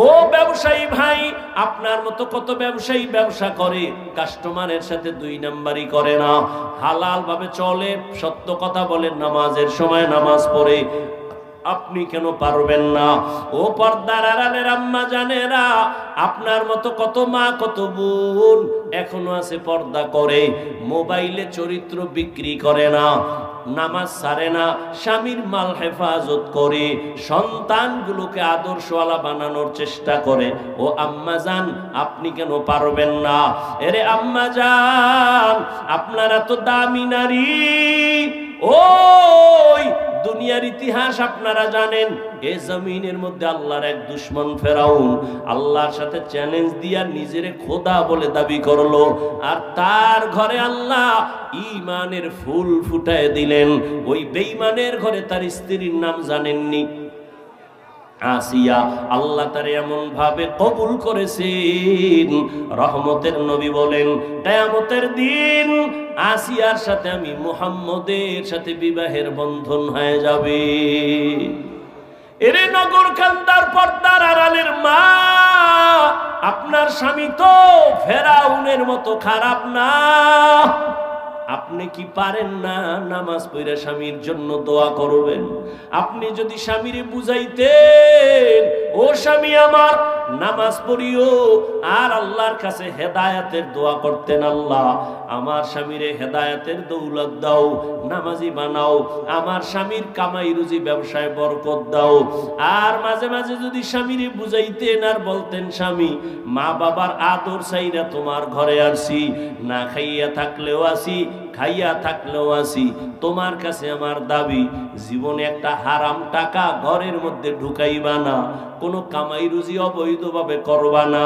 ও ব্যবসায়ী ভাই, আপনার মতো কত ব্যবসায়ী ব্যবসা করে, কাস্টমারের সাথে 2 নাম্বারি করে না, হালাল ভাবে চলে, সত্য কথা বলে, নামাজের সময় নামাজ পড়ে, আপনি কেন পারবেন না? ও পর্দার আড়ালের আম্মা জানেরা, আপনার মতো কত মা কত বোন এখনো আছে পর্দা করে, মোবাইলে চরিত্র বিক্রি করে না, নামাজ ছাড়ে না, স্বামীর মাল হেফাজত করে, সন্তানগুলোকে আদর্শওয়ালা বানানোর চেষ্টা করে। ও আম্মা জান, আপনি কেন পারবেন না? এরে আম্মা জান, আপনারা তো দামি নারী। ওই দুনিয়ার ইতিহাস আপনারা জানেন, এই জমিনের মধ্যে আল্লাহর এক দুশমন ফেরাউন আল্লাহর সাথে চ্যালেঞ্জ দিয়া নিজেরে খোদা বলে দাবি করলো, আর তার ঘরে আল্লাহ ঈমানের ফুল ফুটায় দিলেন। ওই বেঈমানের ঘরে তার স্ত্রীর নাম জানেননি? আসিয়া। আল্লাহ তার এমন ভাবে কবুল করেছেন, রহমতের নবী বলেন কিয়ামতের দিন আসিয়ার সাথে আমি মুহাম্মদের সাথে বিবাহের বন্ধন হয়ে যাবে। এরে নগর কান্দার পর্দার আড়ালের মা, আপনার স্বামী তো ফেরাউনের মতো খারাপ না। আপনি কি পারেন না নামাজ পড়ে স্বামীর জন্য দোয়া করবেন? আপনি যদি স্বামীরে বুঝাইতেন, ও স্বামী আমার নামাজ পড়িও, আর আল্লাহর কাছে হেদায়েতের দোয়া করতেন, আল্লাহ আমার স্বামীরে হেদায়েতের দৌলত দাও, নামাজি বানাও, আমার স্বামীর কামাই রুজি ব্যবসায় বরকত দাও। আর মাঝে মাঝে যদি স্বামীরে বুঝাইতেন আর বলতেন, স্বামী মা বাবার আদর চাইরা তোমার ঘরে আসি, না খাইয়া থাকলেও আসি, খাইয়া থাকলেও আসি, তোমার কাছে আমার দাবি, জীবনে একটা হারাম টাকা ঘরের মধ্যে ঢুকাইবা না, কোনো কামাই রুজি অবৈধভাবে করবা না,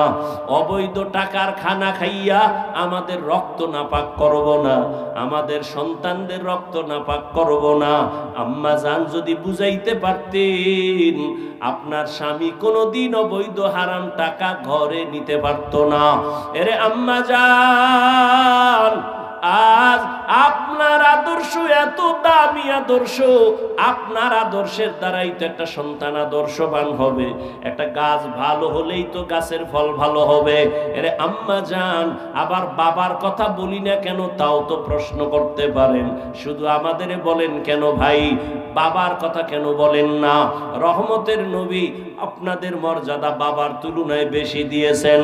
অবৈধ টাকার খানা খাইয়া আমাদের রক্ত নাপাক করব না, আমাদের সন্তানদের রক্ত নাপাক করব না। আম্মা জান যদি বুঝাইতে পারতেন, আপনার স্বামী কোনোদিন অবৈধ হারাম টাকা ঘরে নিতে পারতো না। এরে আম্মা জান, আজ আপনার আদর্শ এত দামি আদর্শ, আপনার আদর্শের দ্বারাই তো একটা সন্তান আদর্শবান হবে, একটা গাছ ভালো হলেই তো গাছের ফল ভালো হবে। এরে আম্মা জান, আবার বাবার কথা বলি না কেন তাও তো প্রশ্ন করতে পারেন, শুধু আমাদের বলেন কেন ভাই, বাবার কথা কেন বলেন না? রহমতের নবী আপনাদের মর্যাদা বাবার তুলনায় বেশি দিয়েছেন।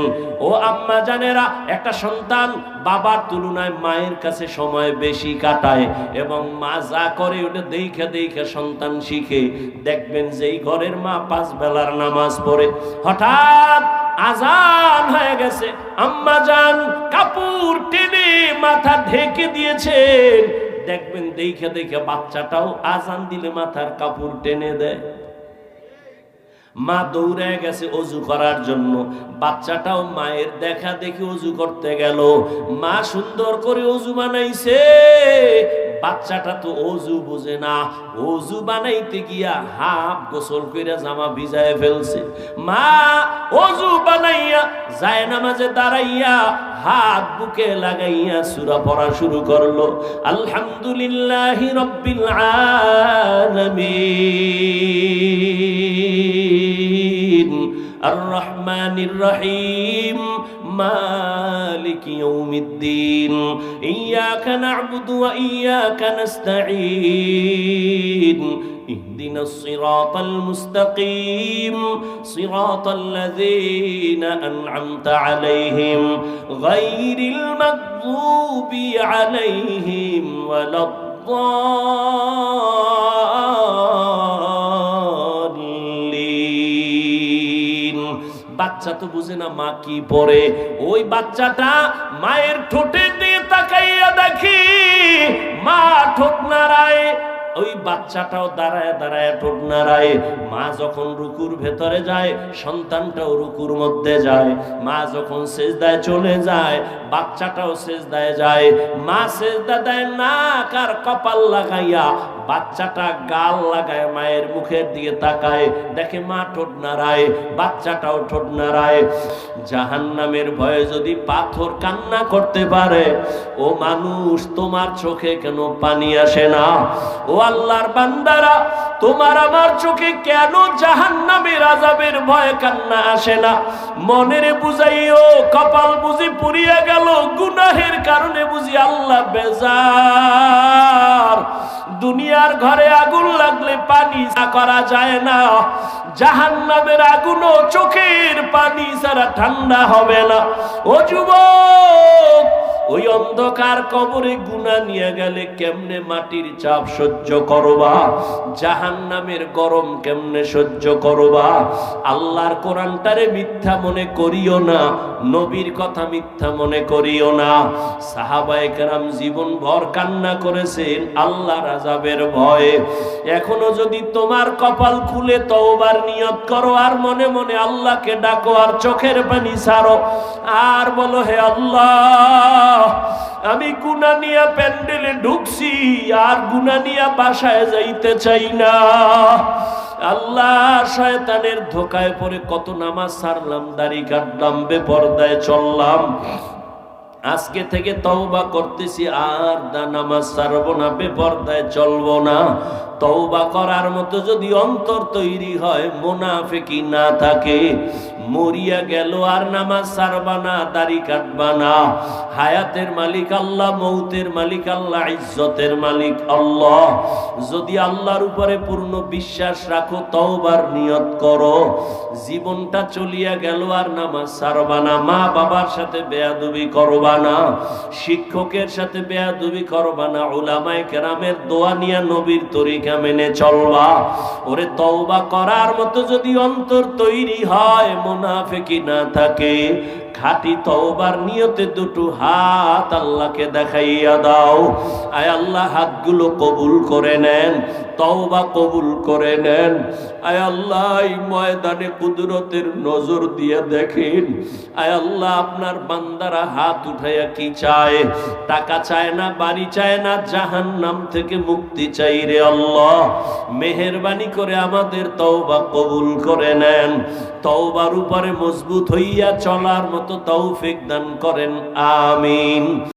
ও আম্মা জানেরা, একটা সন্তান বাবার তুলনায় মায়ের কাছে সময় বেশি কাটায়, এবং মা যা করে ওটা দেখে দেখে সন্তান শিখে। দেখবেন যেই ঘরের মা 5 বেলার নামাজ পড়ে, হঠাৎ আজান হয়ে গেছে, আম্মা জান কাপড় টেনে মাথা ঢেকে দিয়েছেন, দেখবেন দেখে দেখে বাচ্চাটাও আজান দিলে মাথার কাপড় টেনে দেয়। মা দৌড়ে গেছে অজু করার জন্য, বাচ্চাটাও মায়ের দেখা দেখি অজু করতে গেল, মা সুন্দর করে অজু বানাইছে, বাচ্চাটা তো অজু বুঝে না, অজু বানাইতে গিয়া হাফ গোসল কইরা জামা ভিজায় ফেলছে। মা অজু বানাইয়া যায় নামাজে দাঁড়াইয়া হাত বুকে লাগাইয়া সূরা পড়া শুরু করলো, আলহামদুলিল্লাহি রাব্বিল আলামিন আর রহমানির রহিম মালিক ইয়াউমিদ্দিন ইয়্যাকা না'বুদু ওয়া ইয়্যাকা নাস্তাঈন ইহদিনাস সিরাতাল মুস্তাকিম সিরাতাল লাযীনা আন'আমতা আলাইহিম গায়রিল মাগযুবি আলাইহিম ওয়ালাদ-দাল্লিন। বাচ্চা তো বুঝে না মা কি পড়ে। ওই বাচ্চাটা মায়ের ঠোঁটের দিকে তাকাইয়া দেখি মা ঠোঁট নাড়ায়, ওই বাচ্চাটাও দাঁড়ায় দাঁড়ায় ঠোঁট নাড়ায়। মা যখন রুকুর ভেতরে যায় সন্তানটাও রুকুর মধ্যে যায়। মা যখন সেজদায় চলে যায় বাচ্চাটাও সেজদায় যায়। মা সেজদা দেয় নাক আর কপাল লাগাইয়া, বাচ্চাটা গাল লাগায় মায়ের মুখের দিকে তাকায়, দেখে মা ঠোঁট নাড়ায়, বাচ্চাটাও ঠোঁট নাড়ায়। জাহান্নামের ভয়ে যদি পাথর কান্না করতে পারে, ও মানুষ তোমার চোখে কেন পানি আসে না? ও আল্লাহর বান্দারা, তোমার আমার চোখে কেন জাহান্নামের আযাবের ভয়ে কান্না আসে না? মনেরে বুঝাইও, কপাল বুঝি পুড়িয়া গেল, গুনাহের কারণে বুঝি আল্লাহ বেজার। দুনিয়ার ঘরে আগুন লাগলে পানি করা যায় না, জাহান্নামের আগুনও চোখের পানি ছাড়া ঠান্ডা হবে না। ও যুবক, ওই অন্ধকার কবরে গুনাহ নিয়ে গেলে কেমনে মাটির চাপ সহ্য করবা? জাহান্নামের গরম কেমনে সহ্য করবা? আল্লাহর কোরআনটারে মিথ্যা মনে করিও না, নবীর কথা মিথ্যা মনে করিও না। সাহাবায়ে কেরাম জীবন ভর কান্না করেছেন আল্লাহর আযাবের ভয়ে। এখনো যদি তোমার কপাল খুলে তওবার নিয়ত করো আর মনে মনে আল্লাহকে ডাকো আর চোখের পানি ছাড়ো আর বলো, হে আল্লাহ, আমি গুনাহ নিয়ে প্যান্ডেলে ঢুকছি আর গুনাহ নিয়ে বাসায় যাইতে চাই না। আল্লাহ, শয়তানের ধোকায় পড়ে কত নামাজ ছাড়লাম, দাড়ি কাটলাম, বেপরদায় চললাম। আজকে থেকে তওবা করতেছি, আর নামাজ ছাড়বো না, বেপরদায় চলবো না। তওবা করার মতো যদি অন্তর তৈরি হয়, মুনাফিকি না থাকে, মরিয়া গেল আর নামাজ ছাড়বা না, দাড়ি কাটবা না। হায়াতের মালিক আল্লাহ, মৌতের মালিক আল্লাহ, ইজ্জতের মালিক আল্লাহ। যদি আল্লাহর উপরে পূর্ণ বিশ্বাস রাখো, তওবার নিয়ত করো, জীবনটা চলিয়া গেল আর নামাজ ছাড়বা না, মা বাবার সাথে বেয়াদবি করবা না, শিক্ষকের সাথে বেয়াদবি করবা না, উলামায়ে কেরামের দোয়া নিয়া নবীর তরিকা মেনে চলবা। ওরে তওবা করার মতো যদি অন্তর তৈরি হয়, মুনাফিকি না থাকে, খাঁটি তওবার নিয়তে দুটো হাত আল্লাহকে দেখাইয়া দাও। আয় আল্লাহ, হাতগুলো কবুল করে নেন, তওবা কবুল করে নেন। আয় আল্লাহ, এই ময়দানে কুদরতের নজর দিয়ে দেখেন। আয় আল্লাহ, আপনার বান্দারা হাত উঠাইয়া কি চায়? টাকা চায় না, বাড়ি চায় না, জাহান্নাম থেকে মুক্তি চাই রে আল্লাহ। মেহেরবানি করে আমাদের তওবা কবুল করে নেন। তওবার উপরে মজবুত হইয়া চলার মতো তৌফিক দান করেন, আমিন।